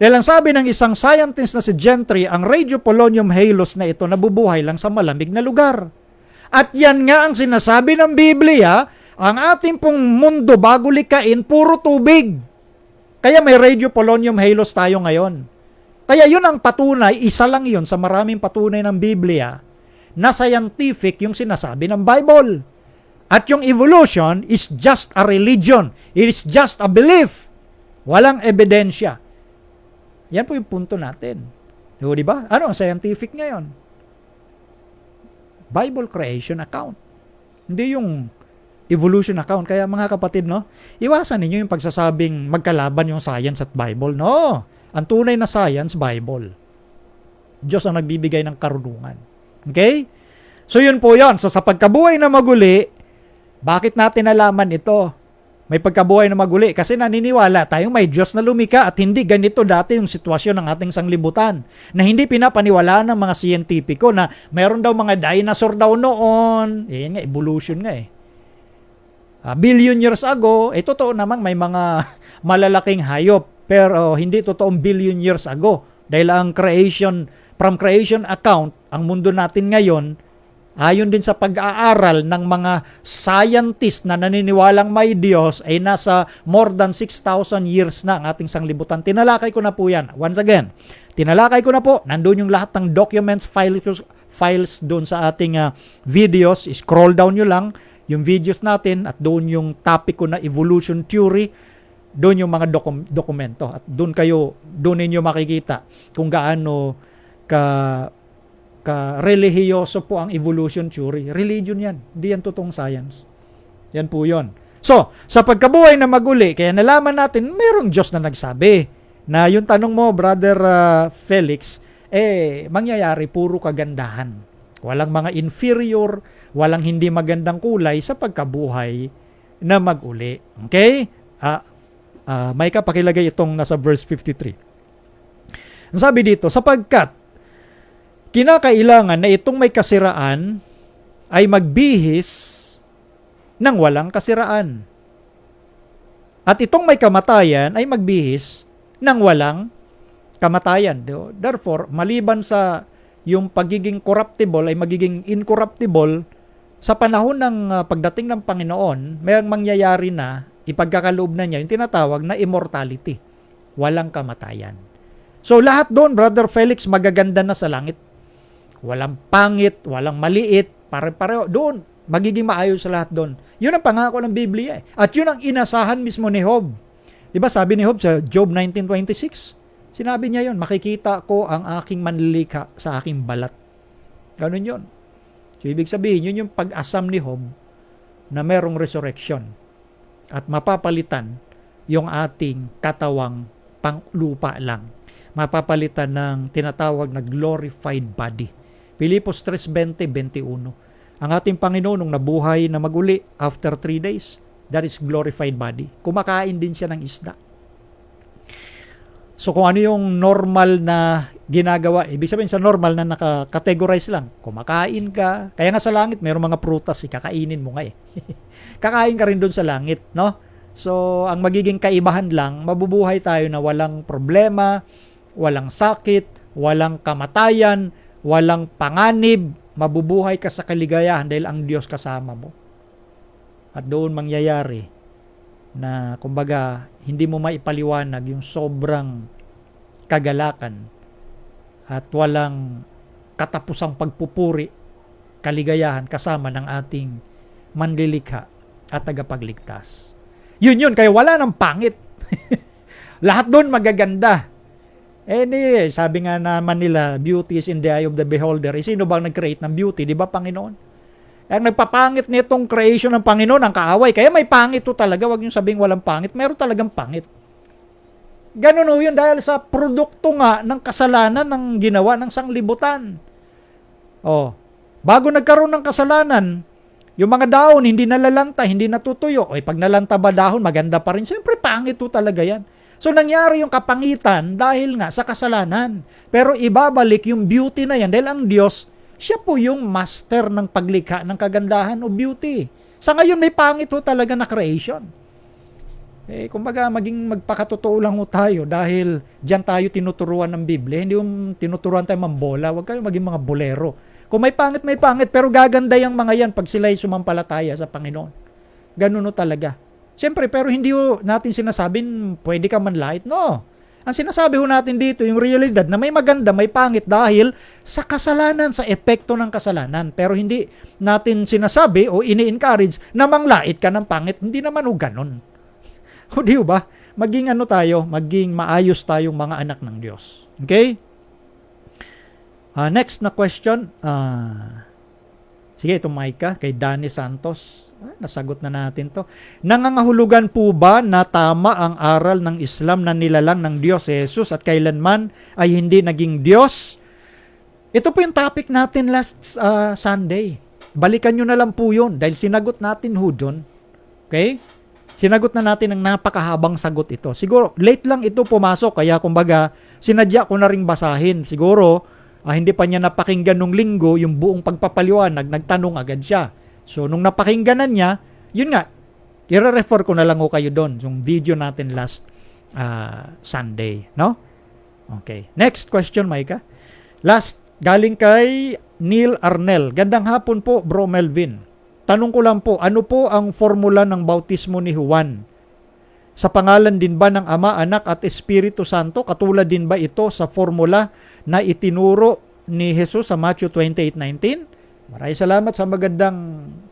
S2: Dahil ang sabi ng isang scientist na si Gentry, ang radiopolonium halos na ito nabubuhay lang sa malamig na lugar. At yan nga ang sinasabi ng Biblia, ang ating pong mundo bago likain, puro tubig. Kaya may radiopolonium halos tayo ngayon. Kaya yun ang patunay, isa lang yun sa maraming patunay ng Biblia na scientific yung sinasabi ng Bible. At yung evolution is just a religion. It is just a belief. Walang ebidensya. Yan po yung punto natin. Di ba? Ano ang scientific ngayon? Bible creation account. Hindi yung evolution account. Kaya mga kapatid, no, iwasan ninyo yung pagsasabing magkalaban yung science at Bible. No. Ang tunay na science, Bible. Diyos ang nagbibigay ng karunungan. Okay? So yun po yun. So sa pagkabuhay na maguli, bakit natin nalaman ito? May pagkabuhay na maguli kasi naniniwala tayong may Diyos na lumika at hindi ganito dati yung sitwasyon ng ating sanglibutan. Na hindi pinapaniwalaan ng mga siyentipiko na mayroon daw mga dinosaur daw noon. Yan nga, evolution nga eh. Billion years ago, totoo namang may mga malalaking hayop. Pero hindi totoong billion years ago. Dahil ang from creation account, ang mundo natin ngayon, ayon din sa pag-aaral ng mga scientist na naniniwalang may Diyos, ay nasa more than 6,000 years na ang ating sanglibutan. Tinalakay ko na po yan. Once again, tinalakay ko na po. Nandun yung lahat ng documents, files doon sa ating videos. Scroll down nyo lang yung videos natin at doon yung topic ko na evolution theory. Doon yung mga dokumento at doon ninyo makikita kung gaano ka relihiyoso po ang evolution theory. Religion yan. Hindi yan totoong science. Yan po yon. So, sa pagkabuhay na maguli, kaya nalaman natin, mayroong Diyos na nagsabi na yung tanong mo, Brother Felix, mangyayari puro kagandahan. Walang mga inferior, walang hindi magandang kulay sa pagkabuhay na maguli. Okay? May pakilagay itong nasa verse 53. Ang sabi dito, sapagkat kinakailangan na itong may kasiraan ay magbihis ng walang kasiraan. At itong may kamatayan ay magbihis ng walang kamatayan. Therefore, maliban sa yung pagiging corruptible ay magiging incorruptible, sa panahon ng pagdating ng Panginoon, may mangyayari na ipagkakaloob na niya yung tinatawag na immortality. Walang kamatayan. So lahat doon, Brother Felix, magaganda na sa langit. Walang pangit, walang maliit, pare-pareho. Doon, magiging maayos sa lahat doon. Yun ang pangako ng Biblia. At yun ang inasahan mismo ni Job. Diba sabi ni Job sa Job 19:26? Sinabi niya yun, makikita ko ang aking manlilikha sa aking balat. Ganun yun. So ibig sabihin, yun yung pag-asam ni Job na merong resurrection. At mapapalitan yung ating katawang panglupa lang. Mapapalitan ng tinatawag na glorified body. Pilipos 3:20-21. Ang ating Panginoon nung nabuhay na maguli after 3 days, that is glorified body. Kumakain din siya ng isda. So kung ano yung normal na ginagawa, ibig sabihin sa normal na naka-categorize lang, kumakain ka, kaya nga sa langit mayroong mga prutas, kakainin mo nga eh. Kakain ka rin doon sa langit, no? So, ang magiging kaibahan lang, mabubuhay tayo na walang problema, walang sakit, walang kamatayan, walang panganib, mabubuhay ka sa kaligayahan dahil ang Diyos kasama mo. At doon mangyayari na, kumbaga, hindi mo maipaliwanag yung sobrang kagalakan at walang katapusang pagpupuri, kaligayahan kasama ng ating manlilikha at tagapagligtas. Yun, kaya wala ng pangit. Lahat doon magaganda. Sabi nga naman nila, beauty is in the eye of the beholder. Sino bang nag-create ng beauty? Di ba, Panginoon? Ang nagpapangit nitong creation ng Panginoon, ang kaaway. Kaya may pangit to talaga. Huwag niyong sabing walang pangit. Meron talagang pangit. Ganun yun dahil sa produkto nga ng kasalanan ng ginawa ng sanglibutan. Bago nagkaroon ng kasalanan, yung mga dahon, hindi nalalanta, hindi natutuyo. Pag nalanta ba dahon, maganda pa rin. Siyempre, pangit to talaga yan. So, nangyari yung kapangitan dahil nga sa kasalanan. Pero ibabalik yung beauty na yan dahil ang Diyos, siya po yung master ng paglikha ng kagandahan o beauty. Sa ngayon, may pangit to talaga na creation. Kumbaga, magpakatotoo lang ho tayo dahil diyan tayo tinuturuan ng Biblia. Hindi yung tinuturuan tayo mambola. Huwag kayo maging mga bolero. Kung may pangit, pero gaganda yung mga yan pag sila'y sumampalataya sa Panginoon. Ganun o talaga. Siyempre, pero hindi ho natin sinasabing pwede ka manlait. No. Ang sinasabi ho natin dito, yung realidad na may maganda, may pangit dahil sa kasalanan, sa epekto ng kasalanan. Pero hindi natin sinasabi o ini-encourage na manglait ka ng pangit. Hindi naman ho ganun. O di ba? Maging maging maayos tayong mga anak ng Diyos. Okay? Next na question. Sige, ito Micah, kay Danny Santos. Nasagot na natin to. Nangangahulugan po ba na tama ang aral ng Islam na nilalang ng Diyos si Jesus at kailanman ay hindi naging Diyos? Ito po yung topic natin last Sunday. Balikan nyo na lang po yun dahil sinagot natin ho dun. Okay? Sinagot na natin ang napakahabang sagot ito. Siguro, late lang ito pumasok kaya kumbaga sinadya ko na ring basahin. Siguro, hindi pa niya napakinggan nung linggo yung buong pagpapaliwanag, nagtanong agad siya. So, nung napakingganan niya, yun nga, i-refer ko na lang ho kayo doon, yung video natin last Sunday, no? Okay. Next question, Micah. Last, galing kay Neil Arnel. Gandang hapon po, Bro Melvin. Tanong ko lang po, ano po ang formula ng bautismo ni Juan? Sa pangalan din ba ng Ama, Anak at Espiritu Santo? Katulad din ba ito sa formula na itinuro ni Jesus sa Matthew 28:19? Maraming salamat sa magandang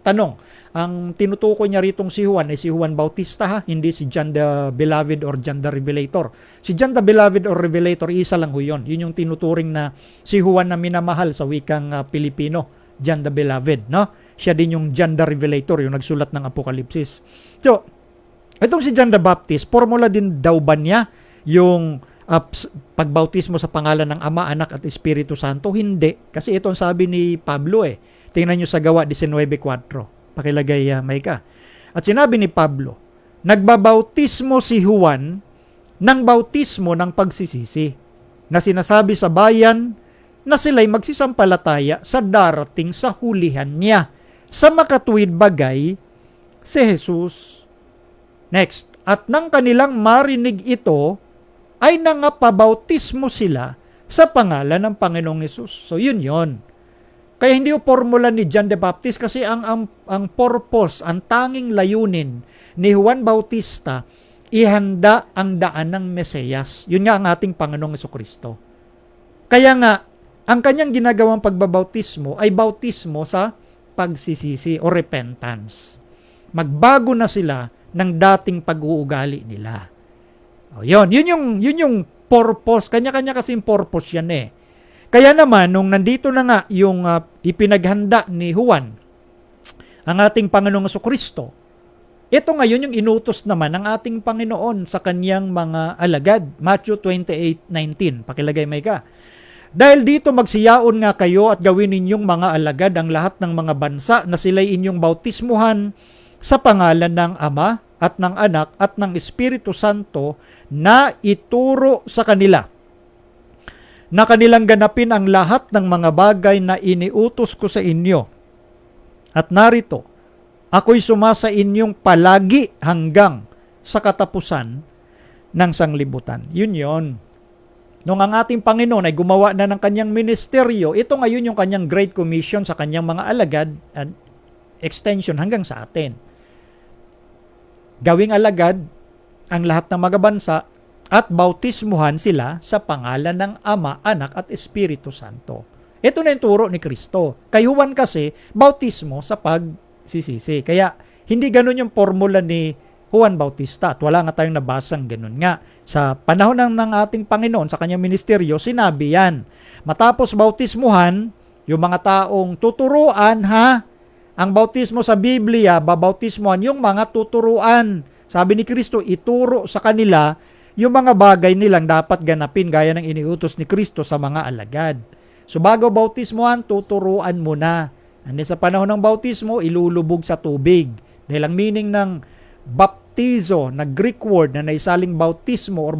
S2: tanong. Ang tinutukoy niya ritong si Juan ay si Juan Bautista, ha? Hindi si John the Beloved or John the Revelator. Si John the Beloved or Revelator, isa lang ho yun. Yun yung tinuturing na si Juan na minamahal sa wikang Pilipino, John the Beloved, no? Siya din yung John the Revelator, yung nagsulat ng Apokalipsis. So, itong si John the Baptist, formula din daw ba niya yung pagbautismo sa pangalan ng Ama, Anak at Espiritu Santo? Hindi. Kasi ito ang sabi ni Pablo Tingnan nyo sa Gawa 19:4. Pakilagay, Micah. At sinabi ni Pablo, nagbabautismo si Juan ng bautismo ng pagsisisi na sinasabi sa bayan na sila'y magsisampalataya sa darating sa hulihan niya sa makatuwid bagay si Jesus. Next, at nang kanilang marinig ito, ay nangapabautismo sila sa pangalan ng Panginoong Hesus. So yun yon. Kaya hindi yung formula ni John the Baptist kasi ang purpose, ang tanging layunin ni Juan Bautista, ihanda ang daan ng Mesiyas. Yun nga ang ating Panginoong Jesucristo. Kaya nga, ang kanyang ginagawang pagbabautismo ay bautismo sa pagsisisi o repentance. Magbago na sila ng dating pag-uugali nila. Yun yung purpose. Kanya-kanya kasi yung purpose yan Kaya naman, nung nandito na nga yung ipinaghanda ni Juan, ang ating Panginoong Jesucristo, ito ngayon yung inutos naman ng ating Panginoon sa kanyang mga alagad. Matthew 28:19. Pakilagay, Micah. Dahil dito magsiyaon nga kayo at gawin ninyong mga alagad ang lahat ng mga bansa na sila'y inyong bautismuhan sa pangalan ng Ama at ng Anak at ng Espiritu Santo na ituro sa kanila na kanilang ganapin ang lahat ng mga bagay na iniutos ko sa inyo. At narito, ako'y sumasa inyong palagi hanggang sa katapusan ng sanglibutan. Yun. Nung ang ating Panginoon ay gumawa na ng kanyang ministeryo, ito ngayon yung kanyang Great Commission sa kanyang mga alagad at extension hanggang sa atin. Gawing alagad ang lahat ng mga bansa at bautismuhan sila sa pangalan ng Ama, Anak at Espiritu Santo. Ito na yung turo ni Kristo. Kay Juan kasi, bautismo sa pagsisisi. Kaya hindi ganun yung formula ni Juan Bautista. At wala nga tayong nabasang ganun nga. Sa panahon ng ating Panginoon, sa kanyang ministeryo, sinabi yan. Matapos bautismuhan, yung mga taong tuturuan, ang bautismo sa Biblia, babautismuhan yung mga tuturuan. Sabi ni Kristo, ituro sa kanila yung mga bagay nilang dapat ganapin gaya ng iniutos ni Kristo sa mga alagad. So bago bautismuhan, tuturuan mo na. And sa panahon ng bautismo, ilulubog sa tubig. Dahil ang meaning ng baptizo, na Greek word na naisaling bautismo or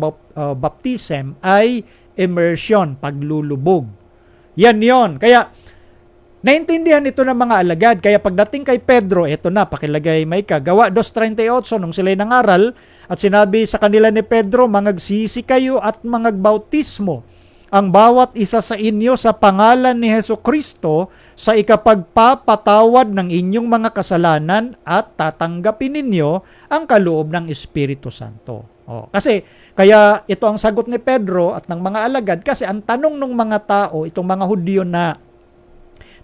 S2: baptism ay immersion, paglulubog. Yan yon. Kaya naintindihan ito ng mga alagad. Kaya pagdating kay Pedro, ito na, pakilagay Micah, Gawa 2:38, nung sila'y nangaral, at sinabi sa kanila ni Pedro, mangagsisi kayo at mangagbautismo ang bawat isa sa inyo sa pangalan ni Hesukristo sa ikapagpapatawad ng inyong mga kasalanan at tatanggapin ninyo ang kaloob ng Espiritu Santo. Kasi kaya ito ang sagot ni Pedro at ng mga alagad kasi ang tanong ng mga tao, itong mga Hudyo na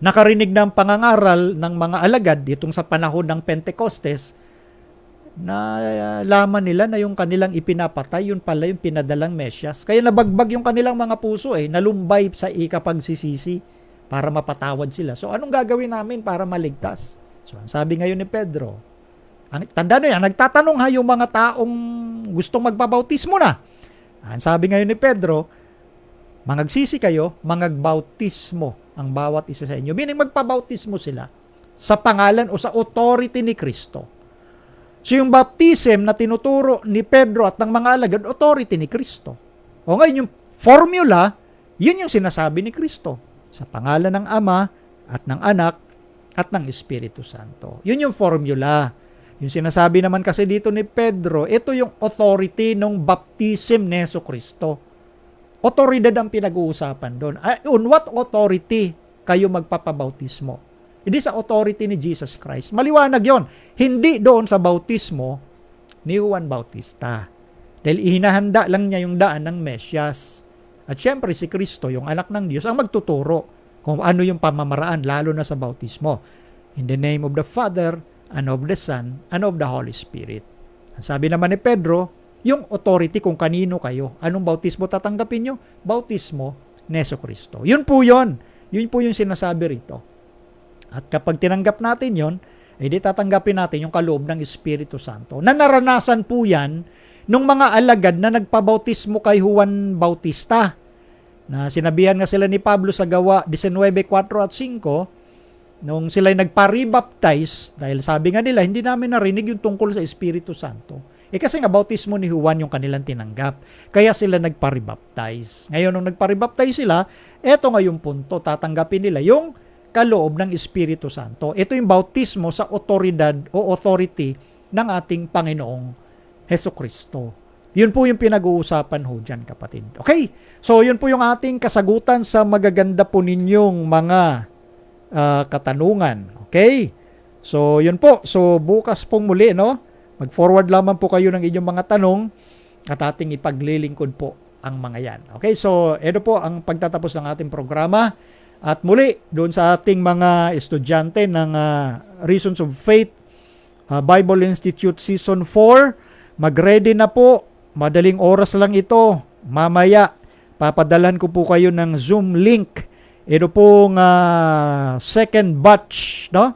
S2: nakarinig ng pangangaral ng mga alagad ditong sa panahon ng Pentecostes, na laman nila na yung kanilang ipinapatay, yun pala yung pinadalang Mesyas. Kaya nabagbag yung kanilang mga puso nalumbay sa ikapagsisisi para mapatawad sila. So anong gagawin namin para maligtas? So ang sabi ngayon ni Pedro, tanda nyo yan, nagtatanong yung mga taong gustong magpabautismo na. Ang sabi ngayon ni Pedro, mangagsisi kayo, mangagbautismo ang bawat isa sa inyo. Meaning magpabautismo sila sa pangalan o sa authority ni Kristo. So yung baptism na tinuturo ni Pedro at ng mga alagad, authority ni Kristo. O ngayon yung formula, yun yung sinasabi ni Kristo. Sa pangalan ng Ama at ng Anak at ng Espiritu Santo. Yun yung formula. Yung sinasabi naman kasi dito ni Pedro, ito yung authority ng baptism ni Jesucristo. Otoridad ang pinag-uusapan doon. On what authority kayo magpapabautismo? Hindi sa authority ni Jesus Christ. Maliwanag yon. Hindi doon sa bautismo ni Juan Bautista. Dahil ihinahanda lang niya yung daan ng Mesyas. At syempre si Kristo, yung anak ng Diyos, ang magtuturo kung ano yung pamamaraan, lalo na sa bautismo. In the name of the Father, and of the Son, and of the Holy Spirit. Ang sabi naman ni Pedro, yung authority kung kanino kayo. Anong bautismo tatanggapin nyo? Bautismo ni Jesucristo. Yun po yun. Yun po yung sinasabi rito. At kapag tinanggap natin yon, di tatanggapin natin yung kaloob ng Espiritu Santo. Na naranasan po yan nung mga alagad na nagpabautismo kay Juan Bautista. Na sinabihan nga sila ni Pablo sa Gawa 19:4 at 5, nung sila'y nagpa-rebaptize, dahil sabi nga nila, hindi namin narinig yung tungkol sa Espiritu Santo. Kasi nga bautismo ni Juan yung kanilang tinanggap. Kaya sila nagpa-rebaptize. Ngayon, nung nagpa-rebaptize sila, eto nga yung punto, tatanggapin nila yung kaloob ng Espiritu Santo. Ito yung bautismo sa otoridad o authority ng ating Panginoong Hesukristo. Yun po yung pinag-uusapan ho dyan, kapatid. Okay? So, yun po yung ating kasagutan sa magaganda po ninyong mga katanungan. Okay? So, yun po. So, bukas pong muli, no? Mag-forward lamang po kayo ng inyong mga tanong at ating ipaglilingkod po ang mga yan. Okay? So, ito po ang pagtatapos ng ating programa. At muli, doon sa ating mga estudyante ng Reasons of Faith Bible Institute Season 4, mag-ready na po. Madaling oras lang ito. Mamaya, papadalan ko po kayo ng Zoom link. Ito pong second batch, no?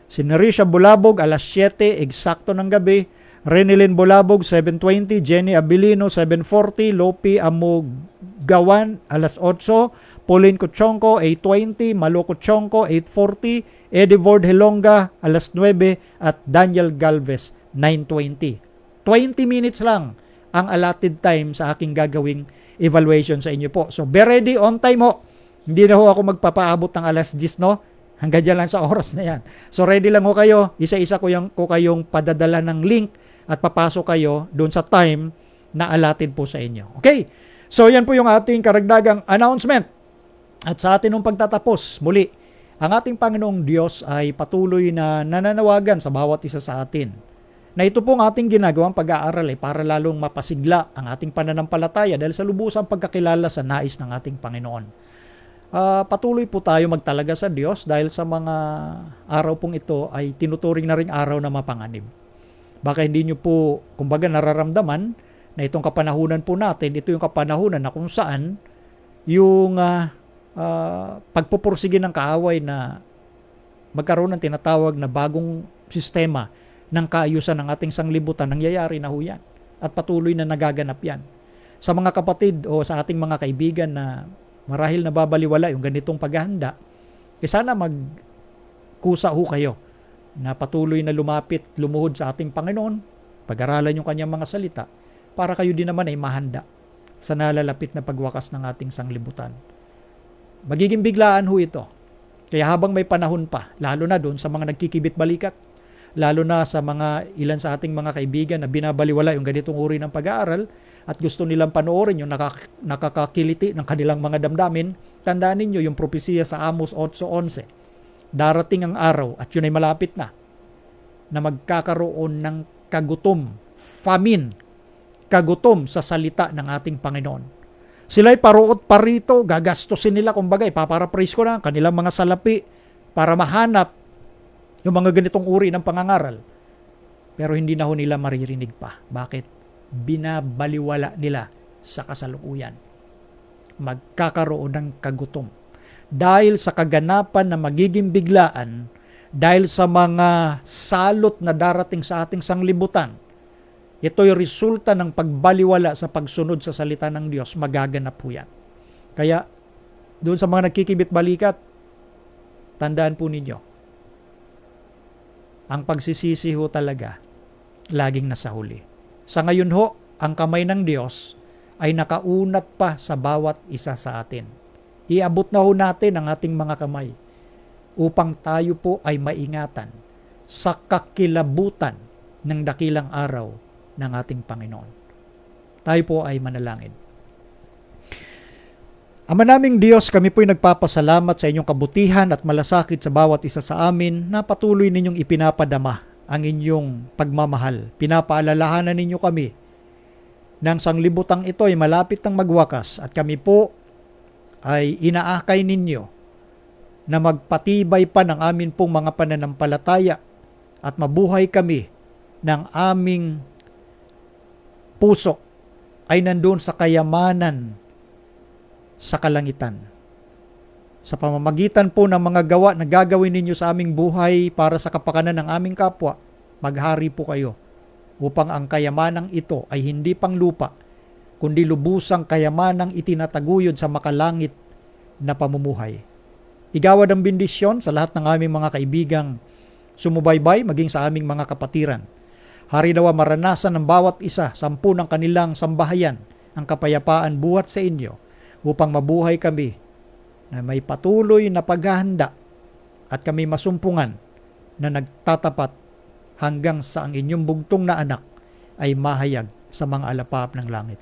S2: Si Nerisha Bulabog, alas 7, eksakto ng gabi. Renilyn Bulabog, 7:20. Jenny Abilino, 7:40. Lopi Amugawan, alas 8. Pauline Kuchonko, 8:20. Malo Kuchonko, 8:40. Eddie Ward Helonga, alas 9. At Daniel Galvez, 9:20. 20 minutes lang ang allotted time sa aking gagawing evaluation sa inyo po. So, be ready on time ho. Hindi na ho ako magpapaabot ng alas 10, no? Hanggang dyan lang sa oras na yan. So, ready lang ho kayo. Isa-isa ko kayong padadala ng link at papasok kayo doon sa time na allotted po sa inyo. Okay? So, yan po yung ating karagdagang announcement. At sa atin nung pagtatapos, muli, ang ating Panginoong Diyos ay patuloy na nananawagan sa bawat isa sa atin. Na ito pong ating ginagawang pag-aaral ay para lalong mapasigla ang ating pananampalataya dahil sa lubusang pagkakilala sa nais ng ating Panginoon. Patuloy po tayo magtalaga sa Diyos dahil sa mga araw pong ito ay tinuturing na ring araw na mapanganib. Baka hindi nyo po, kumbaga, nararamdaman na itong kapanahunan po natin, ito yung kapanahunan na kung saan yung pagpupursige ng kaaway na magkaroon ng tinatawag na bagong sistema ng kaayusan ng ating sanglibutan, nangyayari na ho yan. At patuloy na nagaganap yan. Sa mga kapatid o sa ating mga kaibigan na marahil nababaliwala yung ganitong paghahanda, sana magkusa ho kayo na patuloy na lumapit, lumuhod sa ating Panginoon, pag-aralan yung kanyang mga salita, para kayo din naman ay mahanda sa nalalapit na pagwakas ng ating sanglibutan. Magiging biglaan ho ito. Kaya habang may panahon pa, lalo na doon sa mga nagkikibit-balikat, lalo na sa mga ilan sa ating mga kaibigan na binabaliwala yung ganitong uri ng pag-aaral, at gusto nilang panoorin yung nakakakiliti ng kanilang mga damdamin, tandaan ninyo yung propesiya sa Amos 8:11. Darating ang araw, at yun ay malapit na magkakaroon ng kagutom, famine, kagutom sa salita ng ating Panginoon. Sila'y paruot parito, gagastusin nila, kumbaga, ipaparaphrase ko na, kanilang mga salapi para mahanap yung mga ganitong uri ng pangangaral. Pero hindi na ho nila maririnig pa. Bakit? Binabaliwala nila sa kasalukuyan. Magkakaroon ng kagutom. Dahil sa kaganapan na magiging biglaan, dahil sa mga salot na darating sa ating sanglibutan, ito'y resulta ng pagbaliwala sa pagsunod sa salita ng Diyos, magaganap po yan. Kaya, doon sa mga nagkikibit-balikat, tandaan po ninyo, ang pagsisisi ho talaga, laging nasa huli. Sa ngayon ho, ang kamay ng Diyos ay nakaunat pa sa bawat isa sa atin. Iabot na ho natin ang ating mga kamay upang tayo po ay maingatan sa kakilabutan ng dakilang araw ng ating Panginoon. Tayo po ay manalangin. Ama naming Diyos, kami po'y nagpapasalamat sa inyong kabutihan at malasakit sa bawat isa sa amin na patuloy ninyong ipinapadama ang inyong pagmamahal. Pinapaalalahanan ninyo kami ng sanglibutang ito ay malapit ng magwakas at kami po ay inaakay ninyo na magpatibay pa ng amin pong mga pananampalataya at mabuhay kami ng aming puso ay nandun sa kayamanan sa kalangitan. Sa pamamagitan po ng mga gawa na gagawin ninyo sa aming buhay para sa kapakanan ng aming kapwa, maghari po kayo upang ang kayamanang ito ay hindi pang lupa, kundi lubusang kayamanang itinataguyod sa makalangit na pamumuhay. Igawad ang bendisyon sa lahat ng aming mga kaibigang sumubaybay, maging sa aming mga kapatiran. Hari nawa maranasan ng bawat isa, 10 ng kanilang sambahayan, ang kapayapaan buhat sa inyo, upang mabuhay kami na may patuloy na paghahanda at kami masumpungan na nagtatapat hanggang sa ang inyong bugtong na anak ay mahayag sa mga alapap ng langit.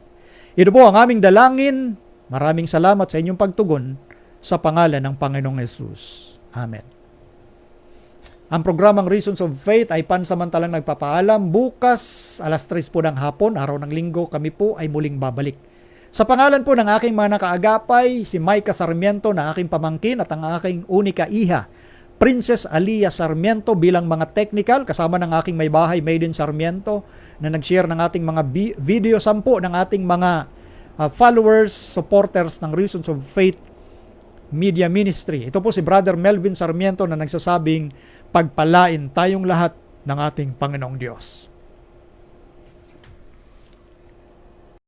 S2: Ito po ang aming dalangin. Maraming salamat sa inyong pagtugon sa pangalan ng Panginoong Hesus. Amen. Ang programang Reasons of Faith ay pansamantalang nagpapaalam. Bukas, alas 3 po ng hapon, araw ng linggo, kami po ay muling babalik. Sa pangalan po ng aking mga nakaagapay, si Micah Sarmiento na aking pamangkin at ang aking unika iha, Princess Alia Sarmiento bilang mga technical, kasama ng aking may bahay, Maiden Sarmiento, na nag-share ng ating mga video, 10 ng ating mga followers, supporters ng Reasons of Faith Media Ministry. Ito po si Brother Melvin Sarmiento na nagsasabing, pagpalain tayong lahat ng ating Panginoong Diyos.